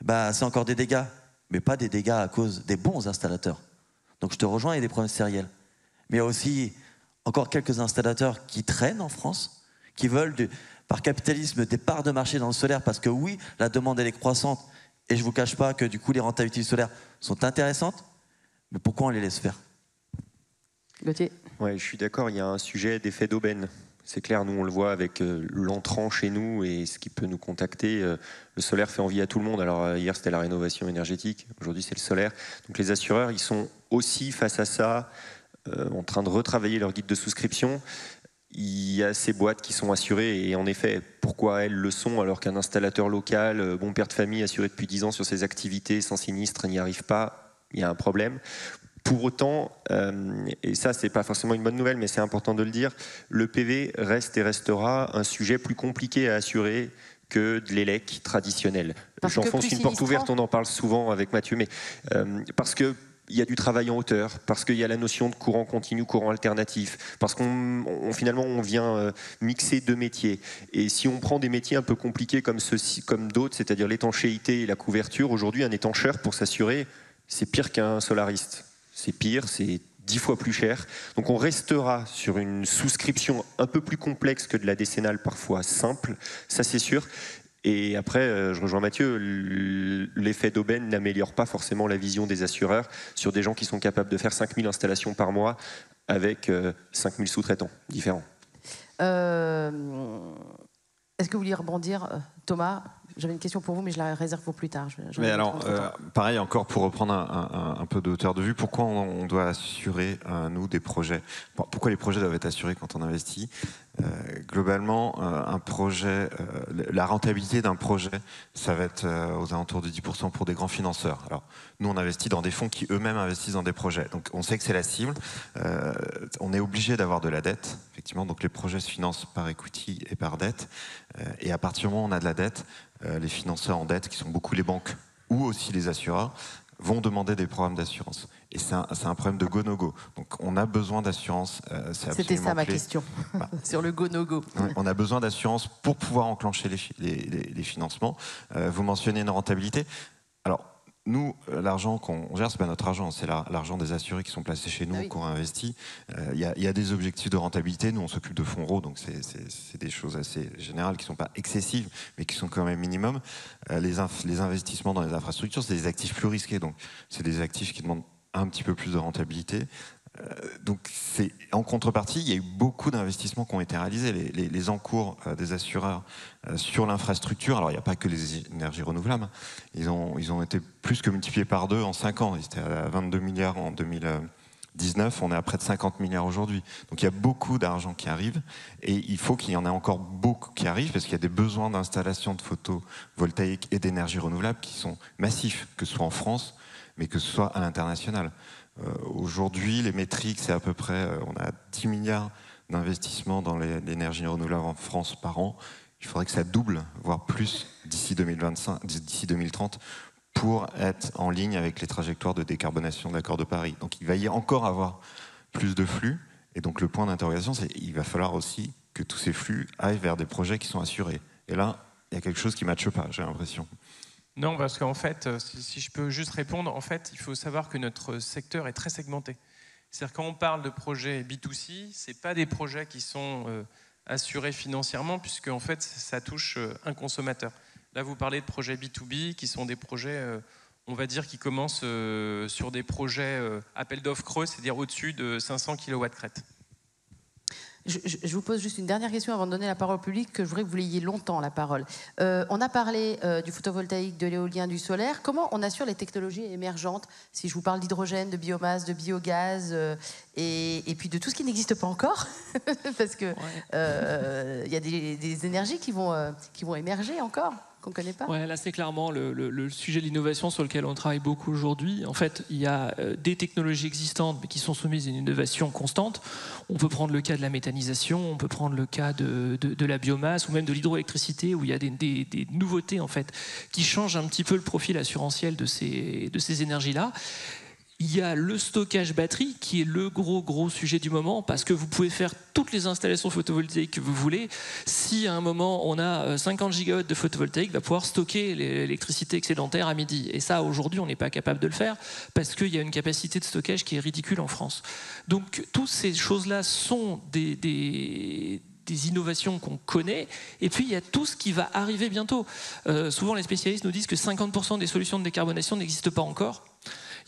bah c'est encore des dégâts, mais pas des dégâts à cause des bons installateurs. Donc je te rejoins, il y a des problèmes sériels. Mais il y a aussi encore quelques installateurs qui traînent en France, qui veulent, par capitalisme, des parts de marché dans le solaire, parce que oui, la demande elle est croissante, et je ne vous cache pas que du coup les rentabilités du solaire sont intéressantes, mais pourquoi on les laisse faire?
Gauthier.
Ouais, je suis d'accord, il y a un sujet d'effet d'aubaine. C'est clair, nous on le voit avec l'entrant chez nous et ce qui peut nous contacter. Le solaire fait envie à tout le monde. Alors hier c'était la rénovation énergétique, aujourd'hui c'est le solaire. Donc les assureurs, ils sont aussi face à ça, en train de retravailler leur guide de souscription. Il y a ces boîtes qui sont assurées et en effet, pourquoi elles le sont alors qu'un installateur local, bon père de famille assuré depuis 10 ans sur ses activités sans sinistre n'y arrive pas? Il y a un problème. Pour autant, et ça c'est pas forcément une bonne nouvelle, mais c'est important de le dire, le PV reste et restera un sujet plus compliqué à assurer que de l'élec traditionnel. J'enfonce une porte ouverte, on en parle souvent avec Mathieu, mais parce que il y a du travail en hauteur, parce qu'il y a la notion de courant continu, courant alternatif, parce finalement on vient mixer deux métiers. Et si on prend des métiers un peu compliqués comme ceux-ci, comme d'autres, c'est-à-dire l'étanchéité et la couverture, aujourd'hui un étancheur pour s'assurer, c'est pire qu'un solariste. C'est pire, c'est 10 fois plus cher. Donc on restera sur une souscription un peu plus complexe que de la décennale, parfois simple, ça c'est sûr. Et après, je rejoins Mathieu, l'effet d'aubaine n'améliore pas forcément la vision des assureurs sur des gens qui sont capables de faire 5000 installations par mois avec 5000 sous-traitants différents.
Est-ce que vous vouliez rebondir, Thomas? J'avais une question pour vous, mais je la réserve pour plus tard.
Mais alors, pareil, encore pour reprendre un peu de hauteur de vue, pourquoi on doit assurer, nous, des projets? Pourquoi les projets doivent être assurés quand on investit? Globalement, un projet, la rentabilité d'un projet, ça va être aux alentours de 10% pour des grands financeurs. Alors, nous, on investit dans des fonds qui eux-mêmes investissent dans des projets. Donc, on sait que c'est la cible. On est obligé d'avoir de la dette, effectivement. Donc, les projets se financent par equity et par dette. Et à partir du moment où on a de la dette, les financeurs en dette, qui sont beaucoup les banques ou aussi les assureurs, vont demander des programmes d'assurance. Et c'est un problème de go-no-go. Donc on a besoin d'assurance.
C'était ça ma question, sur le go-no-go.
On a besoin d'assurance pour pouvoir enclencher les financements. Vous mentionnez une rentabilité. Alors, nous, l'argent qu'on gère, c'est pas notre argent, c'est l'argent des assurés qui sont placés chez nous, qu'on investit. Il y a des objectifs de rentabilité. Nous, on s'occupe de fonds RO, donc c'est des choses assez générales qui ne sont pas excessives, mais qui sont quand même minimum. Les investissements dans les infrastructures, c'est des actifs plus risqués, donc c'est des actifs qui demandent un petit peu plus de rentabilité. Donc en contrepartie, il y a eu beaucoup d'investissements qui ont été réalisés. Les encours des assureurs sur l'infrastructure, alors il n'y a pas que les énergies renouvelables, ils ont été plus que multipliés par 2 en 5 ans. Ils étaient à 22 milliards en 2019, on est à près de 50 milliards aujourd'hui. Donc il y a beaucoup d'argent qui arrive et il faut qu'il y en ait encore beaucoup qui arrivent parce qu'il y a des besoins d'installation de photovoltaïque et d'énergie renouvelable qui sont massifs, que ce soit en France, mais que ce soit à l'international. Aujourd'hui, les métriques, c'est à peu près, on a 10 milliards d'investissements dans l'énergie renouvelable en France par an. Il faudrait que ça double, voire plus, d'ici 2030, pour être en ligne avec les trajectoires de décarbonation de l'accord de Paris. Donc il va y encore avoir plus de flux. Et donc le point d'interrogation, c'est qu'il va falloir aussi que tous ces flux aillent vers des projets qui sont assurés. Et là, il y a quelque chose qui ne matche pas, j'ai l'impression.
Non, parce qu'en fait, si je peux juste répondre, en fait, il faut savoir que notre secteur est très segmenté. C'est-à-dire quand on parle de projets B2C, ce pas des projets qui sont assurés financièrement, puisque en fait, ça touche un consommateur. Là, vous parlez de projets B2B, qui sont des projets, on va dire, qui commencent sur des projets appel d'offres creux, c'est-à-dire au-dessus de 500 kW crête.
Je vous pose juste une dernière question avant de donner la parole au public, que je voudrais que vous l'ayez longtemps, la parole. On a parlé du photovoltaïque, de l'éolien, du solaire. Comment on assure les technologies émergentes? Si je vous parle d'hydrogène, de biomasse, de biogaz, et puis de tout ce qui n'existe pas encore, parce que y a des énergies qui vont émerger encore. qu'on ne connaît pas?
Ouais, là, c'est clairement le sujet de l'innovation sur lequel on travaille beaucoup aujourd'hui. En fait, il y a des technologies existantes mais qui sont soumises à une innovation constante. On peut prendre le cas de la méthanisation, on peut prendre le cas de la biomasse ou même de l'hydroélectricité, où il y a des nouveautés en fait, qui changent un petit peu le profil assurantiel de ces énergies-là. Il y a le stockage batterie qui est le gros sujet du moment, parce que vous pouvez faire toutes les installations photovoltaïques que vous voulez. Si à un moment on a 50 gigawatts de photovoltaïque, va pouvoir stocker l'électricité excédentaire à midi. Et ça, aujourd'hui, on n'est pas capable de le faire parce qu'il y a une capacité de stockage qui est ridicule en France. Donc toutes ces choses-là sont des innovations qu'on connaît, et puis il y a tout ce qui va arriver bientôt. Souvent les spécialistes nous disent que 50% des solutions de décarbonation n'existent pas encore.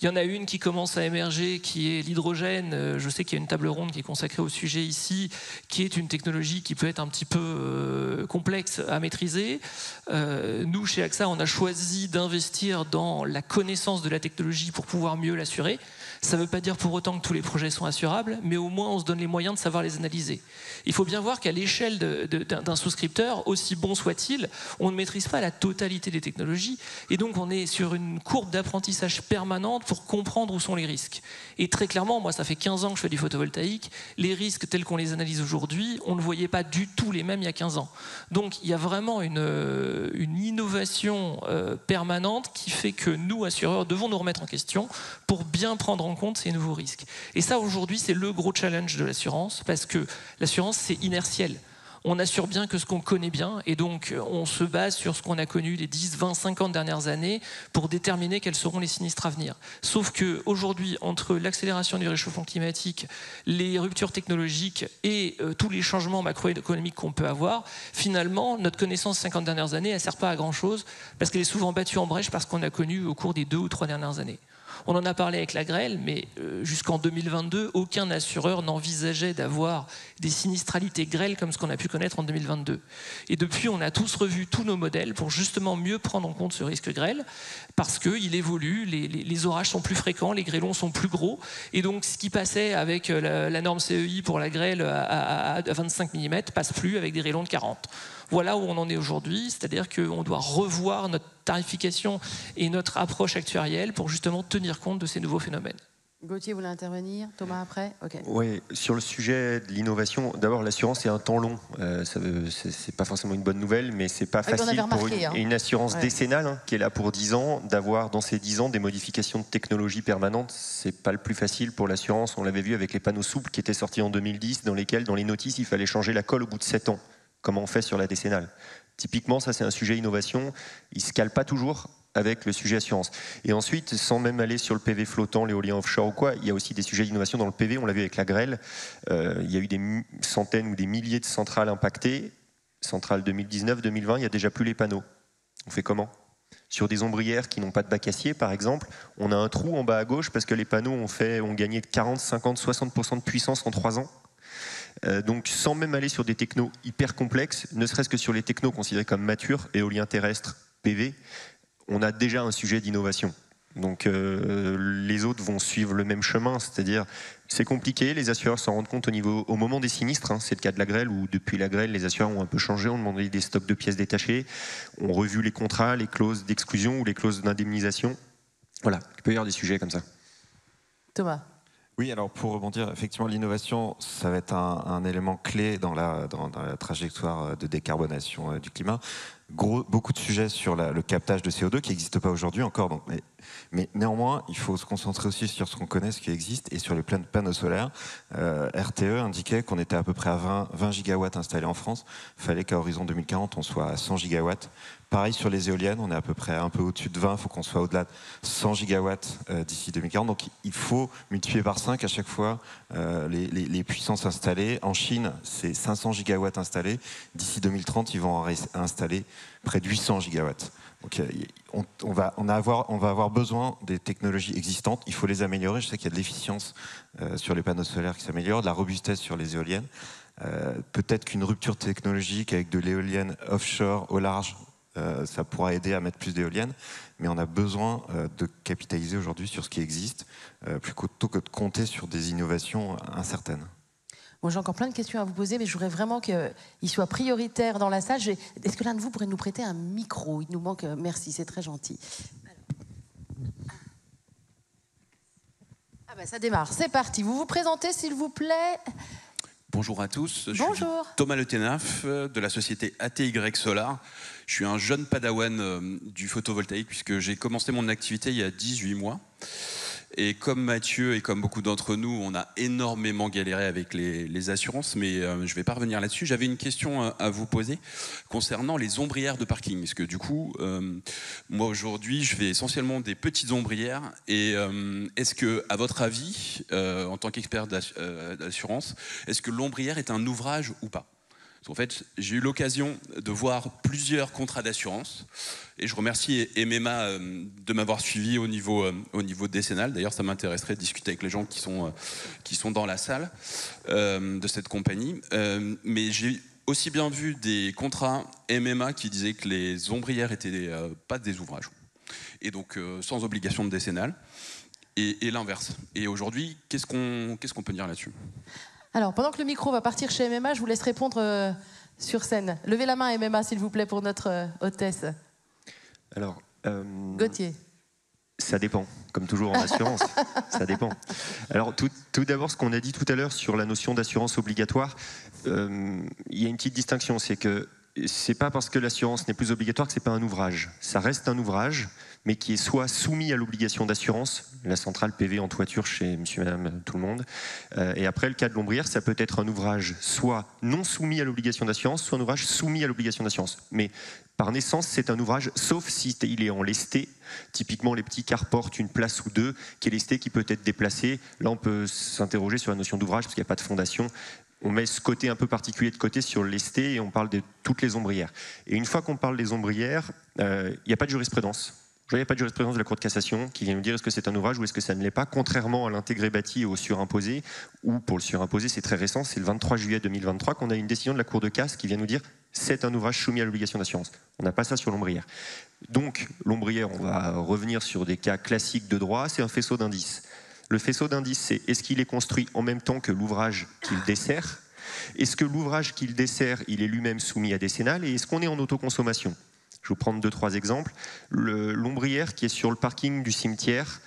Il y en a une qui commence à émerger, qui est l'hydrogène. Je sais qu'il y a une table ronde qui est consacrée au sujet ici, qui est une technologie qui peut être un petit peu complexe à maîtriser. Nous, chez AXA, on a choisi d'investir dans la connaissance de la technologie pour pouvoir mieux l'assurer. Ça ne veut pas dire pour autant que tous les projets sont assurables, mais au moins on se donne les moyens de savoir les analyser. Il faut bien voir qu'à l'échelle d'un souscripteur, aussi bon soit-il, on ne maîtrise pas la totalité des technologies, et donc on est sur une courbe d'apprentissage permanente pour comprendre où sont les risques. Et très clairement, moi ça fait 15 ans que je fais du photovoltaïque, les risques tels qu'on les analyse aujourd'hui, on ne voyait pas du tout les mêmes il y a 15 ans. Donc il y a vraiment une innovation permanente qui fait que nous, assureurs, devons nous remettre en question pour bien prendre en compte ces nouveaux risques. Et ça, aujourd'hui, c'est le gros challenge de l'assurance, parce que l'assurance, c'est inertiel. On assure bien que ce qu'on connaît bien, et donc on se base sur ce qu'on a connu les 10, 20, 50 dernières années pour déterminer quels seront les sinistres à venir. Sauf qu'aujourd'hui, entre l'accélération du réchauffement climatique, les ruptures technologiques et tous les changements macroéconomiques qu'on peut avoir, finalement, notre connaissance 50 dernières années, elle ne sert pas à grand-chose, parce qu'elle est souvent battue en brèche par ce qu'on a connu au cours des 2 ou 3 dernières années. On en a parlé avec la grêle, mais jusqu'en 2022, aucun assureur n'envisageait d'avoir des sinistralités grêles comme ce qu'on a pu connaître en 2022. Et depuis, on a tous revu tous nos modèles pour justement mieux prendre en compte ce risque grêle, parce qu'il évolue, les orages sont plus fréquents, les grêlons sont plus gros, et donc ce qui passait avec la norme CEI pour la grêle à 25 mm passe plus avec des grêlons de 40. Voilà où on en est aujourd'hui, c'est-à-dire qu'on doit revoir notre tarification et notre approche actuarielle pour justement tenir compte de ces nouveaux phénomènes.
Gauthier voulait intervenir, Thomas après. Okay.
Oui, sur le sujet de l'innovation, d'abord l'assurance c'est un temps long. C'est pas forcément une bonne nouvelle, mais c'est pas facile pour une assurance décennale qui est là pour 10 ans, d'avoir dans ces 10 ans des modifications de technologie permanentes. C'est pas le plus facile pour l'assurance. On l'avait vu avec les panneaux souples qui étaient sortis en 2010, dans lesquels, dans les notices, il fallait changer la colle au bout de 7 ans. Comment on fait sur la décennale. Typiquement, ça c'est un sujet innovation, il ne se cale pas toujours avec le sujet assurance. Et ensuite, sans même aller sur le PV flottant, l'éolien offshore ou quoi, il y a aussi des sujets d'innovation dans le PV, on l'a vu avec la grêle, il y a eu des centaines ou des milliers de centrales impactées, centrales 2019-2020, il n'y a déjà plus les panneaux. On fait comment ? Sur des ombrières qui n'ont pas de bac acier, par exemple, on a un trou en bas à gauche parce que les panneaux ont gagné de 40, 50, 60% de puissance en 3 ans. Donc sans même aller sur des technos hyper complexes, ne serait-ce que sur les technos considérés comme matures, éolien terrestre, PV, on a déjà un sujet d'innovation. Donc les autres vont suivre le même chemin, c'est-à-dire c'est compliqué, les assureurs s'en rendent compte au moment des sinistres, c'est le cas de la grêle où depuis la grêle les assureurs ont un peu changé, ont demandé des stocks de pièces détachées, ont revu les contrats, les clauses d'exclusion ou les clauses d'indemnisation. Voilà, il peut y avoir des sujets comme ça.
Thomas.
Oui, alors pour rebondir, effectivement, l'innovation, ça va être un élément clé dans la trajectoire de décarbonation du climat. Beaucoup de sujets sur le captage de CO2 qui n'existent pas aujourd'hui encore. Donc, mais néanmoins, il faut se concentrer aussi sur ce qu'on connaît, ce qui existe, et sur les panneaux solaires. RTE indiquait qu'on était à peu près à 20 gigawatts installés en France. Il fallait qu'à horizon 2040, on soit à 100 gigawatts. Pareil sur les éoliennes, on est à peu près un peu au-dessus de 20, il faut qu'on soit au-delà de 100 gigawatts d'ici 2040. Donc il faut multiplier par 5 à chaque fois les puissances installées. En Chine, c'est 500 gigawatts installés. D'ici 2030, ils vont en installer près de 800 gigawatts. Donc on va avoir besoin des technologies existantes, il faut les améliorer. Je sais qu'il y a de l'efficience sur les panneaux solaires qui s'améliore, de la robustesse sur les éoliennes. Peut-être qu'une rupture technologique avec de l'éolienne offshore au large, ça pourra aider à mettre plus d'éoliennes, mais on a besoin de capitaliser aujourd'hui sur ce qui existe, plutôt que de compter sur des innovations incertaines.
Moi, j'ai encore plein de questions à vous poser, mais je voudrais vraiment qu'il soit prioritaire dans la salle. Est-ce que l'un de vous pourrait nous prêter un micro? Il nous manque... Merci, c'est très gentil. Ah ben, ça démarre, c'est parti. Vous vous présentez, s'il vous plaît?
Bonjour à tous,
Bonjour.
Je suis Thomas Le Ténaf de la société ATY Solar. Je suis un jeune padawan du photovoltaïque puisque j'ai commencé mon activité il y a 18 mois. Et comme Mathieu et comme beaucoup d'entre nous, on a énormément galéré avec les assurances, mais je ne vais pas revenir là-dessus. J'avais une question à vous poser concernant les ombrières de parking. Parce que du coup, moi aujourd'hui, je fais essentiellement des petites ombrières. Et est-ce que, à votre avis, en tant qu'expert d'assurance, est-ce que l'ombrière est un ouvrage ou pas? En fait, j'ai eu l'occasion de voir plusieurs contrats d'assurance et je remercie MMA de m'avoir suivi au niveau décennal. D'ailleurs, ça m'intéresserait de discuter avec les gens qui sont dans la salle de cette compagnie. Mais j'ai aussi bien vu des contrats MMA qui disaient que les ombrières étaient pas des ouvrages et donc sans obligation de décennal et l'inverse. Et aujourd'hui, qu'est-ce qu'on peut dire là-dessus?
Alors, pendant que le micro va partir chez MMA, je vous laisse répondre sur scène. Levez la main, MMA, s'il vous plaît, pour notre hôtesse.
Alors,
Gauthier.
Ça dépend, comme toujours en assurance, ça dépend. Alors, tout d'abord, ce qu'on a dit tout à l'heure sur la notion d'assurance obligatoire, il y a une petite distinction, c'est que c'est pas parce que l'assurance n'est plus obligatoire que c'est pas un ouvrage. Ça reste un ouvrage, mais qui est soit soumis à l'obligation d'assurance, la centrale PV en toiture chez monsieur, madame, tout le monde, et après le cas de l'ombrière, ça peut être un ouvrage soit non soumis à l'obligation d'assurance, soit un ouvrage soumis à l'obligation d'assurance. Mais par naissance, c'est un ouvrage, sauf si il est en lesté. Typiquement, les petits carportent une place ou deux, qui est lesté, qui peut être déplacé. Là, on peut s'interroger sur la notion d'ouvrage, parce qu'il n'y a pas de fondation. On met ce côté un peu particulier de côté sur le lesté et on parle de toutes les ombrières. Et une fois qu'on parle des ombrières, il n'y a pas de jurisprudence. Il n'y a pas de jurisprudence de la Cour de cassation qui vient nous dire est-ce que c'est un ouvrage ou est-ce que ça ne l'est pas, contrairement à l'intégré bâti et au surimposé, où pour le surimposé c'est très récent, c'est le 23 juillet 2023 qu'on a une décision de la Cour de casse qui vient nous dire c'est un ouvrage soumis à l'obligation d'assurance. On n'a pas ça sur l'ombrière. Donc l'ombrière, on va revenir sur des cas classiques de droit, c'est un faisceau d'indices. Le faisceau d'indices, c'est est-ce qu'il est construit en même temps que l'ouvrage qu'il dessert? Est-ce que l'ouvrage qu'il dessert, il est lui-même soumis à décennal? Et est-ce qu'on est en autoconsommation? Je vais vous prendre 2-3 exemples. L'ombrière qui est sur le parking du cimetière,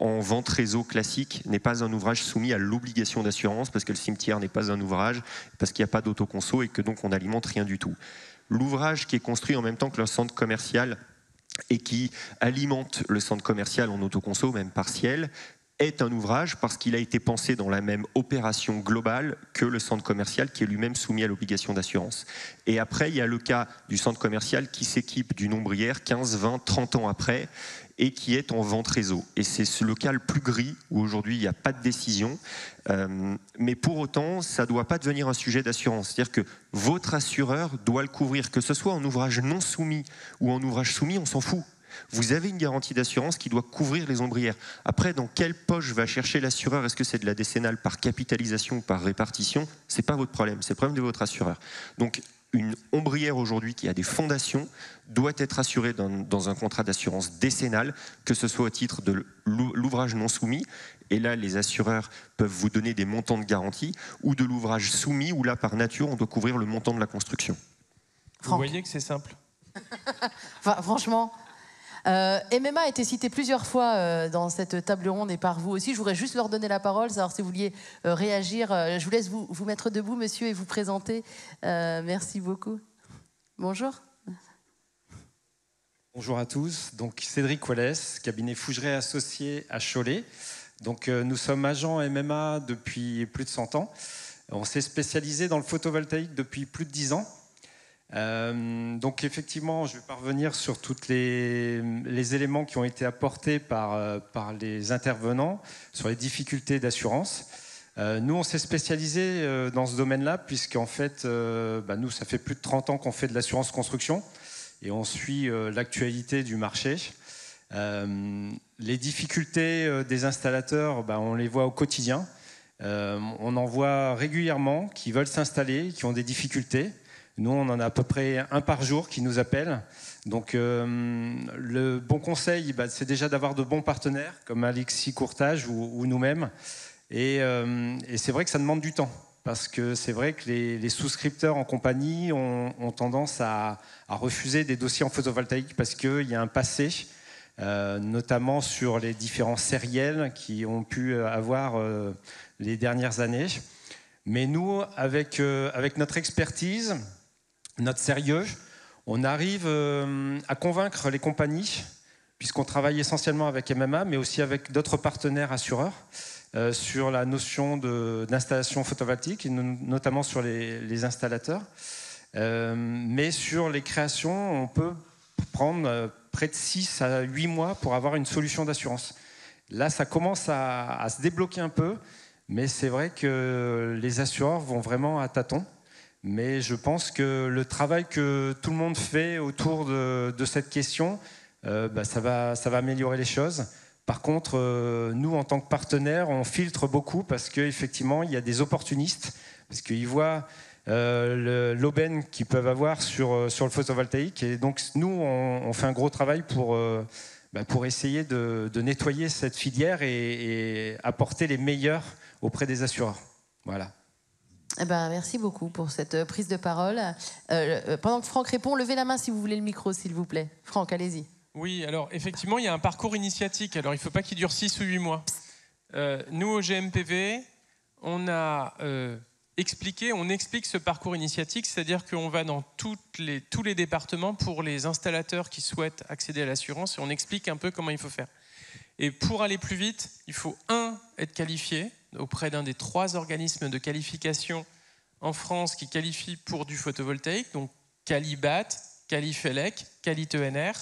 en vente réseau classique, n'est pas un ouvrage soumis à l'obligation d'assurance parce que le cimetière n'est pas un ouvrage, parce qu'il n'y a pas d'autoconso et que donc on n'alimente rien du tout. L'ouvrage qui est construit en même temps que le centre commercial et qui alimente le centre commercial en autoconso, même partiel, est un ouvrage parce qu'il a été pensé dans la même opération globale que le centre commercial qui est lui-même soumis à l'obligation d'assurance. Et après, il y a le cas du centre commercial qui s'équipe d'une ombrière 15, 20, 30 ans après et qui est en vente réseau. Et c'est le cas le plus gris où aujourd'hui il n'y a pas de décision. Mais pour autant, ça ne doit pas devenir un sujet d'assurance. C'est-à-dire que votre assureur doit le couvrir, que ce soit en ouvrage non soumis ou en ouvrage soumis, on s'en fout. Vous avez une garantie d'assurance qui doit couvrir les ombrières. Après, dans quelle poche va chercher l'assureur? Est-ce que c'est de la décennale par capitalisation ou par répartition? Ce n'est pas votre problème, c'est le problème de votre assureur. Donc, une ombrière aujourd'hui qui a des fondations doit être assurée dans un contrat d'assurance décennale, que ce soit au titre de l'ouvrage non soumis, et là les assureurs peuvent vous donner des montants de garantie, ou de l'ouvrage soumis, où là par nature on doit couvrir le montant de la construction.
Vous voyez que c'est simple.
Enfin, franchement... MMA a été cité plusieurs fois dans cette table ronde et par vous aussi. Je voudrais juste leur donner la parole, savoir si vous vouliez réagir. Je vous laisse vous mettre debout, monsieur, et vous présenter. Merci beaucoup. Bonjour.
Bonjour à tous. Donc Cédric Wallace, cabinet Fougeray Associés à Cholet. Donc nous sommes agents MMA depuis plus de 100 ans. On s'est spécialisé dans le photovoltaïque depuis plus de 10 ans. Donc effectivement, je vais pas revenir sur tous les éléments qui ont été apportés par les intervenants sur les difficultés d'assurance. Nous, on s'est spécialisé dans ce domaine-là, puisqu'en fait, nous, ça fait plus de 30 ans qu'on fait de l'assurance construction et on suit l'actualité du marché. Les difficultés des installateurs, on les voit au quotidien. On en voit régulièrement qui veulent s'installer, qui ont des difficultés. Nous, on en a à peu près un par jour qui nous appellent. Donc, le bon conseil, c'est déjà d'avoir de bons partenaires, comme Alexis Courtage ou nous-mêmes. Et c'est vrai que ça demande du temps. parce que c'est vrai que les souscripteurs en compagnie ont tendance à refuser des dossiers en photovoltaïque parce qu'il y a un passé, notamment sur les différents sériels qui ont pu avoir les dernières années. Mais nous, avec notre expertise, notre sérieux, on arrive à convaincre les compagnies, puisqu'on travaille essentiellement avec MMA, mais aussi avec d'autres partenaires assureurs, sur la notion d'installation photovoltaïque, et notamment sur les installateurs. Mais sur les créations, on peut prendre près de 6 à 8 mois pour avoir une solution d'assurance. Là, ça commence à se débloquer un peu, mais c'est vrai que les assureurs vont vraiment à tâtons. Mais je pense que le travail que tout le monde fait autour de cette question, ça va améliorer les choses. Par contre, nous, en tant que partenaires, on filtre beaucoup parce qu'effectivement, il y a des opportunistes, parce qu'ils voient l'aubaine qu'ils peuvent avoir sur le photovoltaïque. Et donc, nous, on fait un gros travail pour essayer de nettoyer cette filière et apporter les meilleurs auprès des assureurs. Voilà.
Eh ben, merci beaucoup pour cette prise de parole. Pendant que Franck répond, levez la main si vous voulez le micro, s'il vous plaît. Franck, allez-y.
Oui, alors effectivement, il y a un parcours initiatique. Alors, il ne faut pas qu'il dure 6 ou 8 mois. Nous, au GMPV, on explique ce parcours initiatique, c'est-à-dire qu'on va dans tous les départements pour les installateurs qui souhaitent accéder à l'assurance et on explique un peu comment il faut faire. Et pour aller plus vite, il faut, être qualifié auprès d'un des 3 organismes de qualification en France qui qualifient pour du photovoltaïque, donc Qualibat, Qualifelec, Quali-TENR.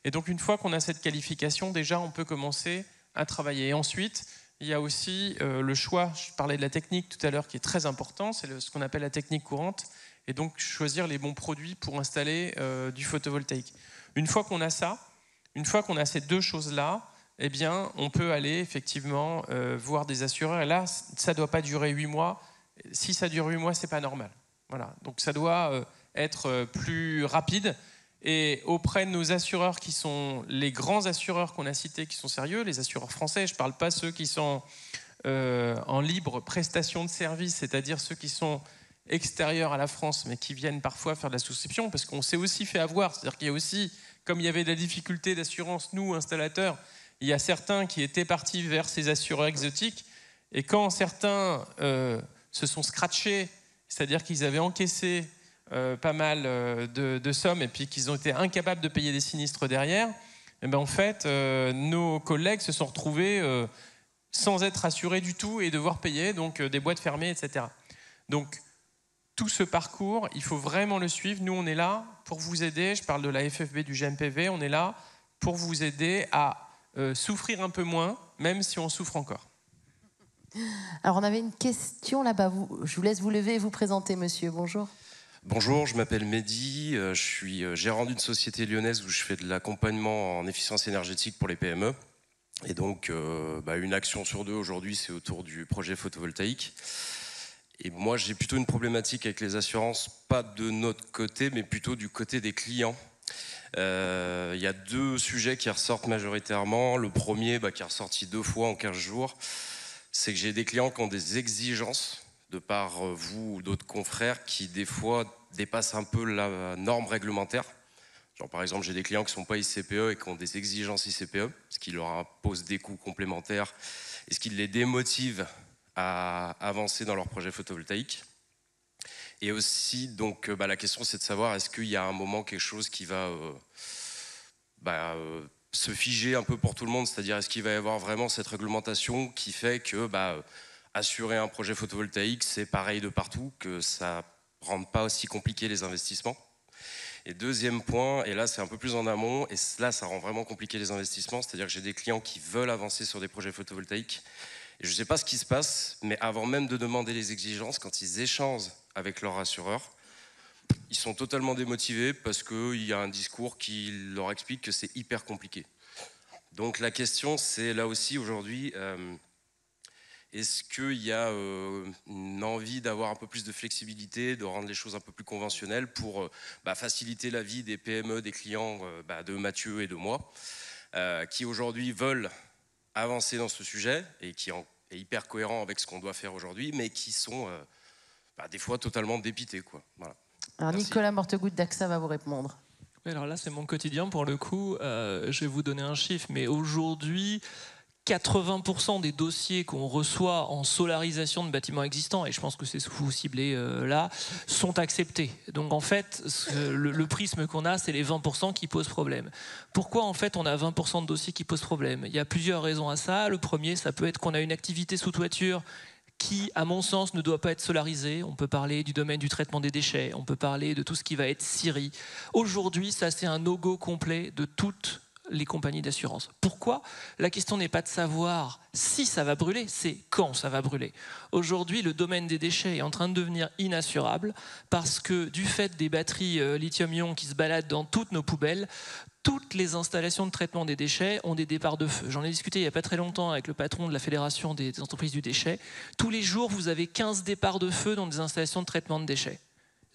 Et donc, une fois qu'on a cette qualification, déjà, on peut commencer à travailler. Et ensuite, il y a aussi le choix, je parlais de la technique tout à l'heure, qui est très important, c'est ce qu'on appelle la technique courante, et donc choisir les bons produits pour installer du photovoltaïque. Une fois qu'on a ça, une fois qu'on a ces 2 choses-là, eh bien, on peut aller effectivement voir des assureurs. Et là, ça ne doit pas durer 8 mois. Si ça dure 8 mois, ce n'est pas normal. Voilà. Donc, ça doit être plus rapide. Et auprès de nos assureurs qui sont les grands assureurs qu'on a cités, qui sont sérieux, les assureurs français, je ne parle pas ceux qui sont en libre prestation de services, c'est-à-dire ceux qui sont extérieurs à la France, mais qui viennent parfois faire de la souscription, parce qu'on s'est aussi fait avoir. C'est-à-dire qu'il y a aussi, comme il y avait de la difficulté d'assurance, nous, installateurs, il y a certains qui étaient partis vers ces assureurs exotiques, et quand certains se sont scratchés, c'est-à-dire qu'ils avaient encaissé pas mal de sommes et puis qu'ils ont été incapables de payer des sinistres derrière, et ben en fait, nos collègues se sont retrouvés sans être assurés du tout et devoir payer, donc des boîtes fermées, etc. Donc, tout ce parcours, il faut vraiment le suivre. Nous, on est là pour vous aider. Je parle de la FFB du GMPV. On est là pour vous aider à souffrir un peu moins, même si on souffre encore.
Alors, on avait une question là-bas. Je vous laisse vous lever et vous présenter, monsieur. Bonjour.
Bonjour, je m'appelle Mehdi. Je suis gérant d'une société lyonnaise où je fais de l'accompagnement en efficience énergétique pour les PME. Et donc, une action sur 2 aujourd'hui, c'est autour du projet photovoltaïque. Et moi, j'ai plutôt une problématique avec les assurances, pas de notre côté, mais plutôt du côté des clients. Il y a 2 sujets qui ressortent majoritairement. Le premier, qui est ressorti 2 fois en 15 jours, c'est que j'ai des clients qui ont des exigences, de par vous ou d'autres confrères, qui des fois dépassent un peu la norme réglementaire. Genre, par exemple, j'ai des clients qui ne sont pas ICPE et qui ont des exigences ICPE, ce qui leur impose des coûts complémentaires et ce qui les démotive à avancer dans leur projet photovoltaïque. Et aussi, donc, la question, c'est de savoir, est-ce qu'il y a un moment quelque chose qui va se figer un peu pour tout le monde, c'est-à-dire, est-ce qu'il va y avoir vraiment cette réglementation qui fait que assurer un projet photovoltaïque, c'est pareil de partout, que ça ne rende pas aussi compliqué les investissements. Et deuxième point, et là c'est un peu plus en amont, et là ça rend vraiment compliqué les investissements, c'est-à-dire que j'ai des clients qui veulent avancer sur des projets photovoltaïques, et je ne sais pas ce qui se passe, mais avant même de demander les exigences, quand ils échangent avec leur assureur, ils sont totalement démotivés parce qu'il y a un discours qui leur explique que c'est hyper compliqué. Donc la question c'est là aussi aujourd'hui, est-ce qu'il y a une envie d'avoir un peu plus de flexibilité, de rendre les choses un peu plus conventionnelles pour faciliter la vie des PME, des clients de Mathieu et de moi, qui aujourd'hui veulent avancer dans ce sujet et qui est hyper cohérent avec ce qu'on doit faire aujourd'hui, mais qui sont des fois totalement dépité, quoi. Voilà.
Alors
Merci.
Nicolas Mortegoutte d'AXA va vous répondre.
Alors là, c'est mon quotidien pour le coup. Je vais vous donner un chiffre, mais aujourd'hui, 80% des dossiers qu'on reçoit en solarisation de bâtiments existants, et je pense que c'est ce que vous ciblez là, sont acceptés. Donc en fait, le prisme qu'on a, c'est les 20% qui posent problème. Pourquoi en fait on a 20% de dossiers qui posent problème? Il y a plusieurs raisons à ça. Le premier, ça peut être qu'on a une activité sous toiture qui, à mon sens, ne doit pas être solarisée. On peut parler du domaine du traitement des déchets, on peut parler de tout ce qui va être scierie. Aujourd'hui, ça c'est un no-go complet de toutes les compagnies d'assurance. Pourquoi? La question n'est pas de savoir si ça va brûler, c'est quand ça va brûler. Aujourd'hui, le domaine des déchets est en train de devenir inassurable parce que du fait des batteries lithium-ion qui se baladent dans toutes nos poubelles, toutes les installations de traitement des déchets ont des départs de feu. J'en ai discuté il n'y a pas très longtemps avec le patron de la Fédération des entreprises du déchet. Tous les jours, vous avez 15 départs de feu dans des installations de traitement de déchets,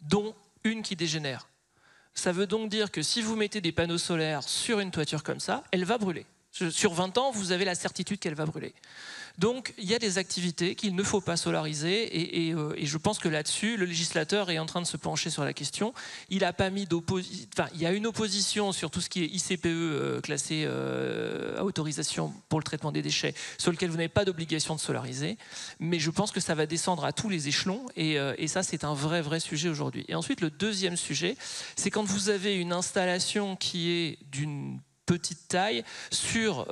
dont une qui dégénère. Ça veut donc dire que si vous mettez des panneaux solaires sur une toiture comme ça, elle va brûler. Sur 20 ans, vous avez la certitude qu'elle va brûler. Donc, il y a des activités qu'il ne faut pas solariser et je pense que là-dessus, le législateur est en train de se pencher sur la question. Il a pas mis il y a une opposition sur tout ce qui est ICPE classé à autorisation pour le traitement des déchets, sur lequel vous n'avez pas d'obligation de solariser. Mais je pense que ça va descendre à tous les échelons et ça, c'est un vrai sujet aujourd'hui. Et ensuite, le deuxième sujet, c'est quand vous avez une installation qui est d'une petite taille sur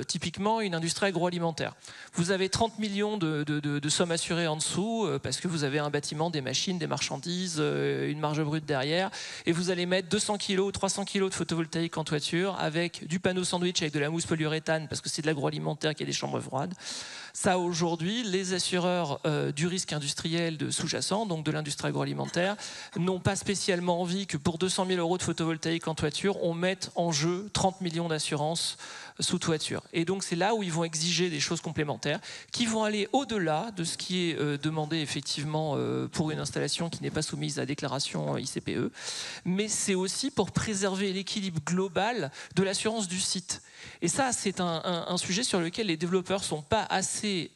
typiquement une industrie agroalimentaire. Vous avez 30 millions de sommes assurées en dessous parce que vous avez un bâtiment, des machines, des marchandises, une marge brute derrière et vous allez mettre 200 kg, 300 kg de photovoltaïque en toiture avec du panneau sandwich avec de la mousse polyuréthane parce que c'est de l'agroalimentaire qui a des chambres froides. Ça, aujourd'hui, les assureurs du risque industriel sous-jacent, donc de l'industrie agroalimentaire, n'ont pas spécialement envie que pour 200 000 euros de photovoltaïque en toiture, on mette en jeu 30 millions d'assurances sous toiture. Et donc, c'est là où ils vont exiger des choses complémentaires qui vont aller au-delà de ce qui est demandé effectivement pour une installation qui n'est pas soumise à déclaration ICPE. Mais c'est aussi pour préserver l'équilibre global de l'assurance du site. Et ça, c'est un sujet sur lequel les développeurs ne sont pas assez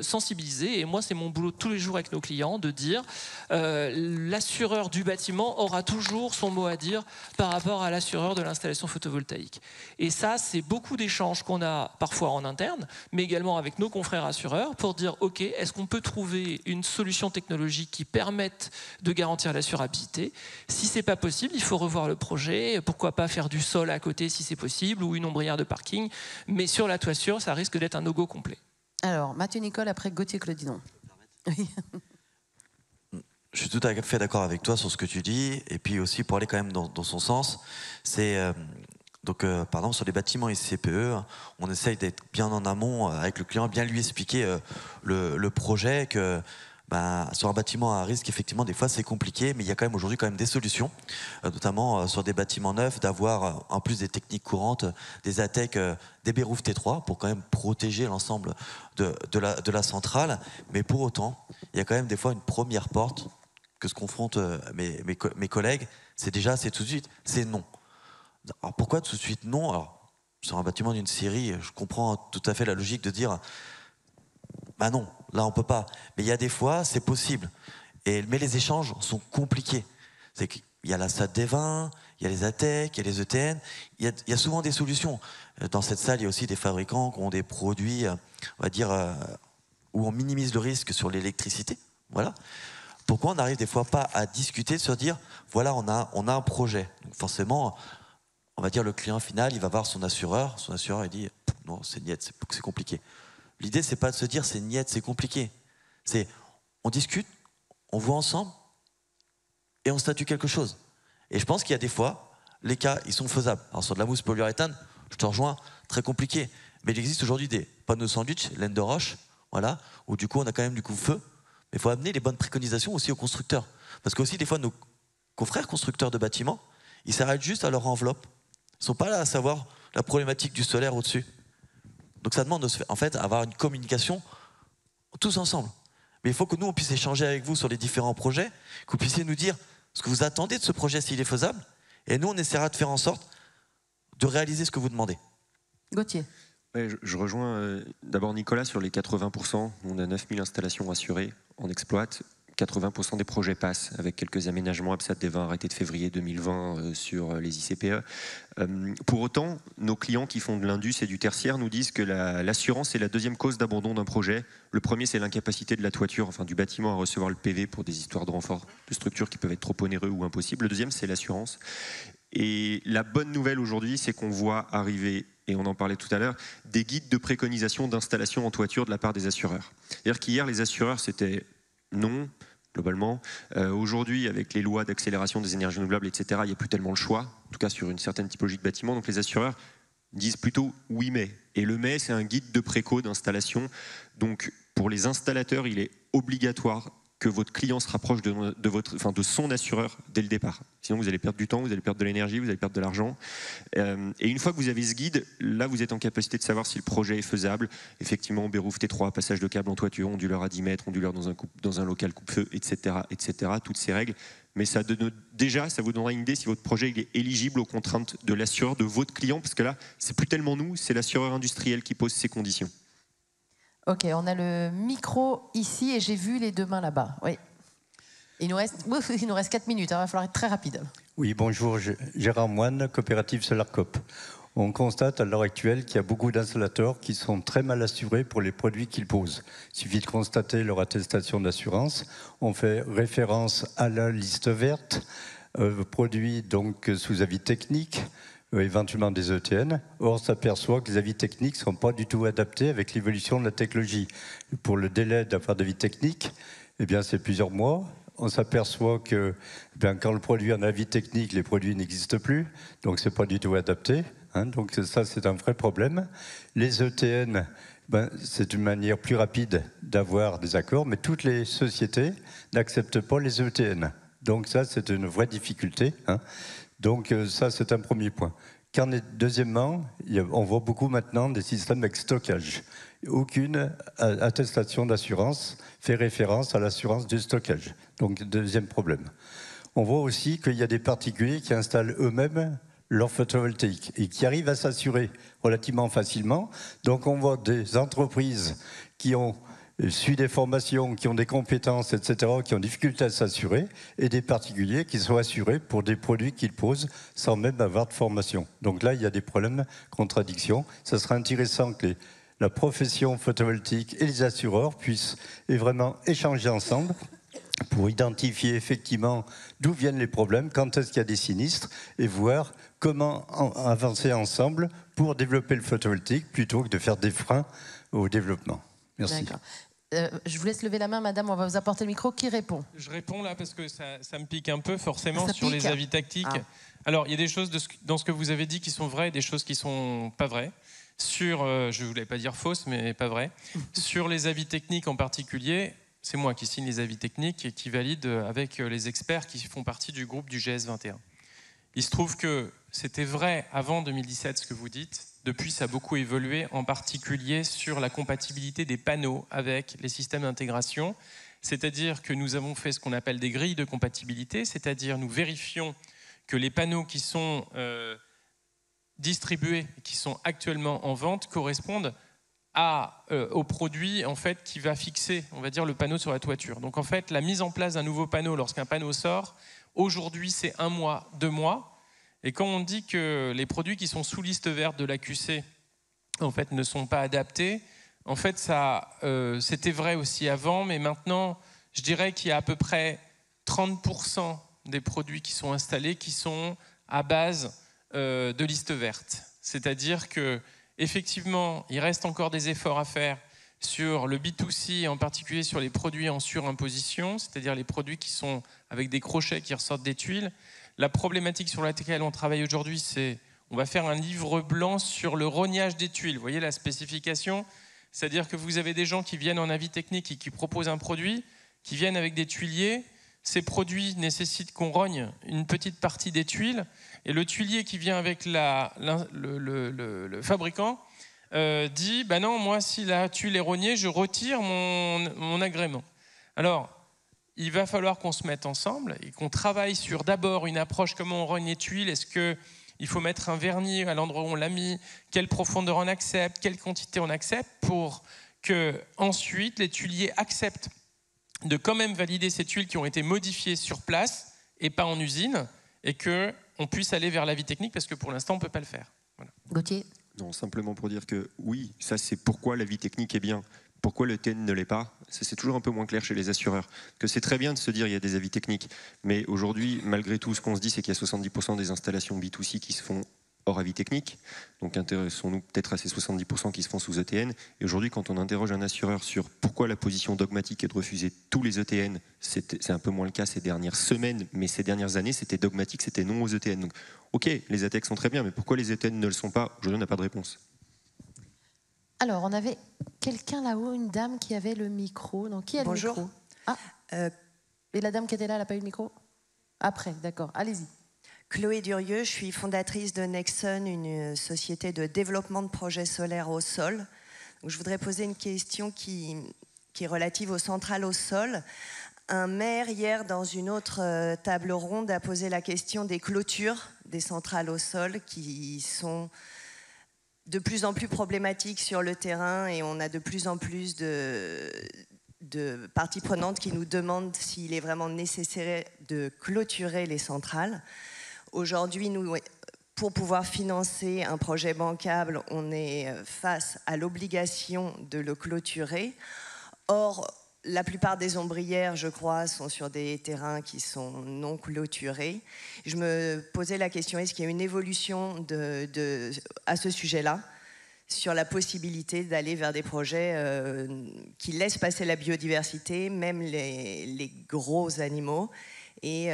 sensibilisés. Et moi, c'est mon boulot tous les jours avec nos clients de dire l'assureur du bâtiment aura toujours son mot à dire par rapport à l'assureur de l'installation photovoltaïque. Et ça, c'est beaucoup d'échanges qu'on a parfois en interne, mais également avec nos confrères assureurs pour dire ok, est-ce qu'on peut trouver une solution technologique qui permette de garantir l'assurabilité? Si c'est pas possible, il faut revoir le projet. Pourquoi pas faire du sol à côté si c'est possible ou une ombrière de parking, mais sur la toiture, ça risque d'être un no-go complet.
Alors, Mathieu Nicole, après Gauthier Claudinon. Oui.
Je suis tout à fait d'accord avec toi sur ce que tu dis, et puis aussi pour aller quand même dans son sens, c'est par exemple sur les bâtiments ICPE, on essaye d'être bien en amont avec le client, bien lui expliquer le projet que sur un bâtiment à risque, effectivement, des fois c'est compliqué, mais il y a quand même aujourd'hui des solutions, notamment sur des bâtiments neufs, d'avoir en plus des techniques courantes, des ATEC, des Beruf T3 pour quand même protéger l'ensemble de la centrale. Mais pour autant, il y a quand même des fois une première porte que se confrontent mes collègues, c'est tout de suite, c'est non. Alors pourquoi tout de suite non? Alors, sur un bâtiment d'une série, je comprends tout à fait la logique de dire non, là on peut pas. Mais il y a des fois, c'est possible. Mais les échanges sont compliqués. C'est qu'il y a la SAD des vins, il y a les ATEC, il y a les ETN, il y a souvent des solutions. Dans cette salle, il y a aussi des fabricants qui ont des produits, on va dire, où on minimise le risque sur l'électricité. Voilà. Pourquoi on n'arrive des fois pas à discuter, de se dire, voilà, on a un projet. Donc forcément, on va dire le client final, il va voir son assureur il dit, non, c'est niette, c'est compliqué. L'idée, c'est pas de se dire, c'est niette, c'est compliqué. C'est, on discute, on voit ensemble, et on statue quelque chose. Et je pense qu'il y a des fois, les cas, ils sont faisables. Alors sur de la mousse polyuréthane, je te rejoins, très compliqué. Mais il existe aujourd'hui des panneaux sandwich, laine de roche, voilà, où du coup, on a quand même du coup-feu. Mais il faut amener les bonnes préconisations aussi aux constructeurs. Parce que aussi, des fois, nos confrères constructeurs de bâtiments, ils s'arrêtent juste à leur enveloppe. Ils ne sont pas là à savoir la problématique du solaire au-dessus. Donc ça demande de se faire, en fait, avoir une communication tous ensemble. Mais il faut que nous, on puisse échanger avec vous sur les différents projets, que vous puissiez nous dire ce que vous attendez de ce projet, s'il est faisable. Et nous, on essaiera de faire en sorte de réaliser ce que vous demandez.
Gauthier.
Ouais, je rejoins d'abord Nicolas sur les 80%. On a 9000 installations assurées en exploit. 80% des projets passent, avec quelques aménagements ABSAT des 20 arrêtés de février 2020 sur les ICPE. Pour autant, nos clients qui font de l'indus et du tertiaire nous disent que l'assurance est la deuxième cause d'abandon d'un projet. Le premier, c'est l'incapacité de la toiture, enfin du bâtiment, à recevoir le PV pour des histoires de renfort de structures qui peuvent être trop onéreux ou impossibles. Le deuxième, c'est l'assurance. Et la bonne nouvelle aujourd'hui, c'est qu'on voit arriver, et on en parlait tout à l'heure, des guides de préconisation d'installation en toiture de la part des assureurs. C'est-à-dire qu'hier, les assureurs, c'était non, globalement. Aujourd'hui, avec les lois d'accélération des énergies renouvelables, etc., il n'y a plus tellement le choix, en tout cas sur une certaine typologie de bâtiment. Donc les assureurs disent plutôt oui mais. Et le mais, c'est un guide de préco d'installation. Donc pour les installateurs, il est obligatoire que votre client se rapproche de son assureur dès le départ. Sinon, vous allez perdre du temps, vous allez perdre de l'énergie, vous allez perdre de l'argent. Et une fois que vous avez ce guide, là, vous êtes en capacité de savoir si le projet est faisable. Effectivement, Bérouf T3, passage de câble en toiture, onduleur à 10 mètres, onduleur dans un local coupe-feu, etc., etc., toutes ces règles. Mais déjà, ça vous donnera une idée si votre projet il est éligible aux contraintes de l'assureur, de votre client, parce que là, c'est plus tellement nous, c'est l'assureur industriel qui pose ces conditions.
Ok, on a le micro ici et j'ai vu les deux mains là-bas. Oui. Il nous reste 4 minutes, il va falloir être très rapide.
Oui, bonjour, Gérard Moine, coopérative Solarcop. On constate à l'heure actuelle qu'il y a beaucoup d'installateurs qui sont très mal assurés pour les produits qu'ils posent. Il suffit de constater leur attestation d'assurance. On fait référence à la liste verte, produits donc sous avis technique, éventuellement des ETN. Or, on s'aperçoit que les avis techniques ne sont pas du tout adaptés avec l'évolution de la technologie. Pour le délai d'avoir d'avis technique, eh bien, c'est plusieurs mois. On s'aperçoit que quand le produit a un avis technique, les produits n'existent plus, donc ce n'est pas du tout adapté. Donc ça, c'est un vrai problème. Les ETN, c'est une manière plus rapide d'avoir des accords, mais toutes les sociétés n'acceptent pas les ETN. Donc ça, c'est une vraie difficulté. Donc ça, c'est un premier point. Deuxièmement, on voit beaucoup maintenant des systèmes avec stockage. Aucune attestation d'assurance fait référence à l'assurance du stockage. Donc, deuxième problème. On voit aussi qu'il y a des particuliers qui installent eux-mêmes leur photovoltaïque et qui arrivent à s'assurer relativement facilement. Donc, on voit des entreprises qui ont suivi des formations, qui ont des compétences, etc., qui ont difficulté à s'assurer, et des particuliers qui sont assurés pour des produits qu'ils posent sans même avoir de formation. Donc là, il y a des problèmes, contradictions. Ça serait intéressant que la profession photovoltaïque et les assureurs puissent vraiment échanger ensemble pour identifier effectivement d'où viennent les problèmes, quand est-ce qu'il y a des sinistres, et voir comment avancer ensemble pour développer le photovoltaïque plutôt que de faire des freins au développement. Merci.
D'accord. Je vous laisse lever la main, madame, on va vous apporter le micro. Qui répond?
Je réponds là parce que ça me pique un peu forcément sur les avis tactiques. Alors, il y a des choses dans ce que vous avez dit qui sont vraies et des choses qui ne sont pas vraies. Je ne voulais pas dire fausses, mais pas vraies. Sur les avis techniques en particulier, c'est moi qui signe les avis techniques et qui valide avec les experts qui font partie du groupe du GS21. Il se trouve que c'était vrai avant 2017 ce que vous dites. Depuis, ça a beaucoup évolué, en particulier sur la compatibilité des panneaux avec les systèmes d'intégration. C'est-à-dire que nous avons fait ce qu'on appelle des grilles de compatibilité, c'est-à-dire nous vérifions que les panneaux qui sont distribués, qui sont actuellement en vente, correspondent au produit en fait, qui va fixer, on va dire, le panneau sur la toiture. Donc en fait, la mise en place d'un nouveau panneau lorsqu'un panneau sort, aujourd'hui c'est 1 mois, 2 mois. Et quand on dit que les produits qui sont sous liste verte de l'AQC en fait, ne sont pas adaptés, en fait, c'était vrai aussi avant, mais maintenant, je dirais qu'il y a à peu près 30% des produits qui sont installés qui sont à base de liste verte. C'est-à-dire qu'effectivement, il reste encore des efforts à faire sur le B2C, en particulier sur les produits en surimposition, c'est-à-dire les produits qui sont avec des crochets qui ressortent des tuiles. La problématique sur laquelle on travaille aujourd'hui, c'est on va faire un livre blanc sur le rognage des tuiles. Vous voyez la spécification? C'est-à-dire que vous avez des gens qui viennent en avis technique et qui proposent un produit, qui viennent avec des tuiliers. Ces produits nécessitent qu'on rogne une petite partie des tuiles. Et le tuilier qui vient avec le fabricant dit « non, moi, si la tuile est rognée, je retire mon agrément ». Alors, il va falloir qu'on se mette ensemble et qu'on travaille sur d'abord une approche comment on rogne les tuiles. Est-ce qu'il faut mettre un vernis à l'endroit où on l'a mis? Quelle profondeur on accepte? Quelle quantité on accepte? Pour que ensuite les tuiliers acceptent de quand même valider ces tuiles qui ont été modifiées sur place et pas en usine, et qu'on puisse aller vers l'avis technique, parce que pour l'instant, on ne peut pas le faire. Voilà.
Gauthier?
Non, simplement pour dire que oui, ça c'est pourquoi l'avis technique est bien. Pourquoi le TN ne l'est pas? C'est toujours un peu moins clair chez les assureurs. Que c'est très bien de se dire il y a des avis techniques, mais aujourd'hui, malgré tout, ce qu'on se dit, c'est qu'il y a 70% des installations B2C qui se font hors avis technique. Donc intéressons-nous peut-être à ces 70% qui se font sous ETN. Et aujourd'hui, quand on interroge un assureur sur pourquoi la position dogmatique est de refuser tous les ETN, c'est un peu moins le cas ces dernières semaines, mais ces dernières années, c'était dogmatique, c'était non aux ETN. Donc, ok, les ATEC sont très bien, mais pourquoi les ETN ne le sont pas? Aujourd'hui, on n'a pas de réponse.
Alors, on avait quelqu'un là-haut, une dame qui avait le micro. Donc, qui a le micro? Et la dame qui était là, elle n'a pas eu le micro? Après, d'accord. Allez-y.
Chloé Durieux, je suis fondatrice de Nexon, une société de développement de projets solaires au sol. Donc, je voudrais poser une question qui est relative aux centrales au sol. Un maire, hier, dans une autre table ronde, a posé la question des clôtures des centrales au sol qui sont de plus en plus problématiques sur le terrain, et on a de plus en plus de parties prenantes qui nous demandent s'il est vraiment nécessaire de clôturer les centrales. Aujourd'hui, nous, pour pouvoir financer un projet bancable, on est face à l'obligation de le clôturer. Or, la plupart des ombrières, je crois, sont sur des terrains qui sont non clôturés. Je me posais la question, est-ce qu'il y a une évolution à ce sujet-là, sur la possibilité d'aller vers des projets qui laissent passer la biodiversité, même les gros animaux, et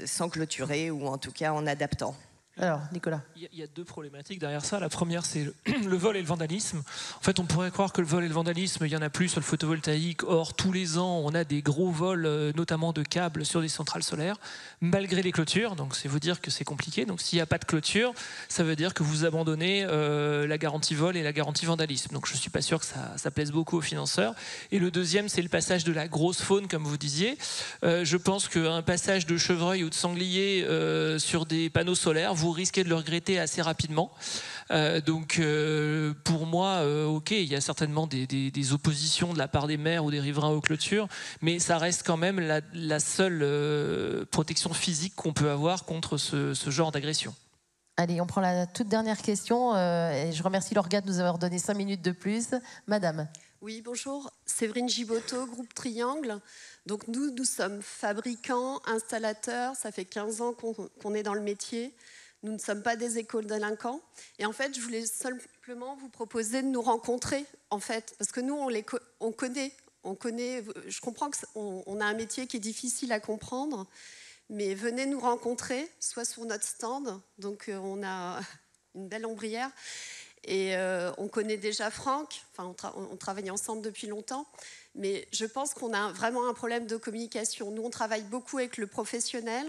sans clôturer, ou en tout cas en adaptant.
Alors, Nicolas.
Il y a deux problématiques derrière ça. La première, c'est le vol et le vandalisme. En fait, on pourrait croire que le vol et le vandalisme, il n'y en a plus sur le photovoltaïque. Or, tous les ans, on a des gros vols, notamment de câbles sur des centrales solaires, malgré les clôtures. Donc, c'est vous dire que c'est compliqué. Donc, s'il n'y a pas de clôture, ça veut dire que vous abandonnez la garantie vol et la garantie vandalisme. Donc, je ne suis pas sûr que ça plaise beaucoup aux financeurs. Et le deuxième, c'est le passage de la grosse faune, comme vous disiez. Je pense qu'un passage de chevreuil ou de sanglier sur des panneaux solaires, vous risquez de le regretter assez rapidement. Donc pour moi, ok, il y a certainement des oppositions de la part des maires ou des riverains aux clôtures, mais ça reste quand même la seule protection physique qu'on peut avoir contre ce genre d'agression.
Allez, on prend la toute dernière question. Et je remercie l'organe de nous avoir donné 5 minutes de plus. Madame.
Oui, bonjour. Séverine Giboto, groupe Triangle. Donc nous sommes fabricants, installateurs. Ça fait 15 ans qu'on est dans le métier. Nous ne sommes pas des éco-délinquants. Et en fait, je voulais simplement vous proposer de nous rencontrer, en fait, parce que nous, on connaît. Je comprends qu'on a un métier qui est difficile à comprendre, mais venez nous rencontrer, soit sur notre stand. Donc, on a une belle ombrière. Et on connaît déjà Franck. Enfin, on travaille ensemble depuis longtemps. Mais je pense qu'on a vraiment un problème de communication. Nous, on travaille beaucoup avec le professionnel.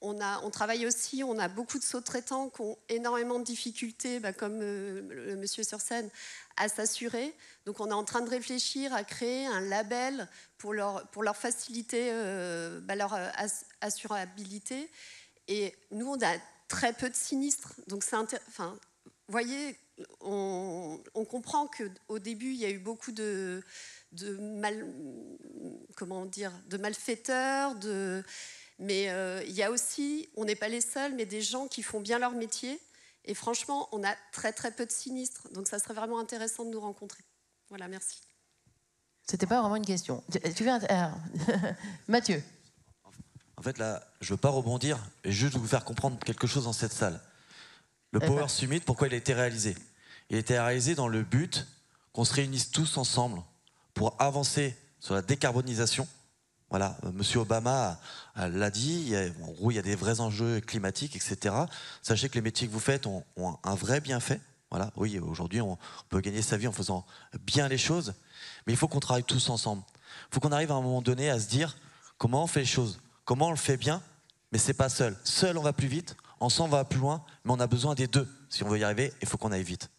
On travaille aussi, on a beaucoup de sous-traitants qui ont énormément de difficultés, comme le monsieur sur scène, à s'assurer. Donc on est en train de réfléchir à créer un label pour leur faciliter leur assurabilité. Et nous, on a très peu de sinistres. Donc vous voyez, on comprend qu'au début, il y a eu beaucoup de malfaiteurs, mais il y a aussi, on n'est pas les seuls, mais des gens qui font bien leur métier. Et franchement, on a très très peu de sinistres. Donc ça serait vraiment intéressant de nous rencontrer. Voilà, merci.
C'était pas vraiment une question. Tu viens, Mathieu.
En fait, là, je ne veux pas rebondir, et juste vous faire comprendre quelque chose dans cette salle. Le Power Summit, pourquoi il a été réalisé? Il a été réalisé dans le but qu'on se réunisse tous ensemble pour avancer sur la décarbonisation. Voilà, Monsieur Obama l'a dit, en gros, il y a des vrais enjeux climatiques, etc. Sachez que les métiers que vous faites ont un vrai bienfait. Voilà, oui, aujourd'hui, on peut gagner sa vie en faisant bien les choses, mais il faut qu'on travaille tous ensemble. Il faut qu'on arrive à un moment donné à se dire comment on fait les choses, comment on le fait bien, mais c'est pas seul. Seul, on va plus vite, ensemble, on va plus loin, mais on a besoin des deux. Si on veut y arriver, il faut qu'on aille vite.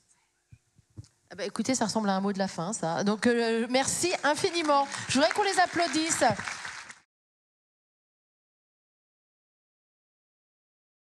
Écoutez, ça ressemble à un mot de la fin, ça. Donc, merci infiniment. Je voudrais qu'on les applaudisse.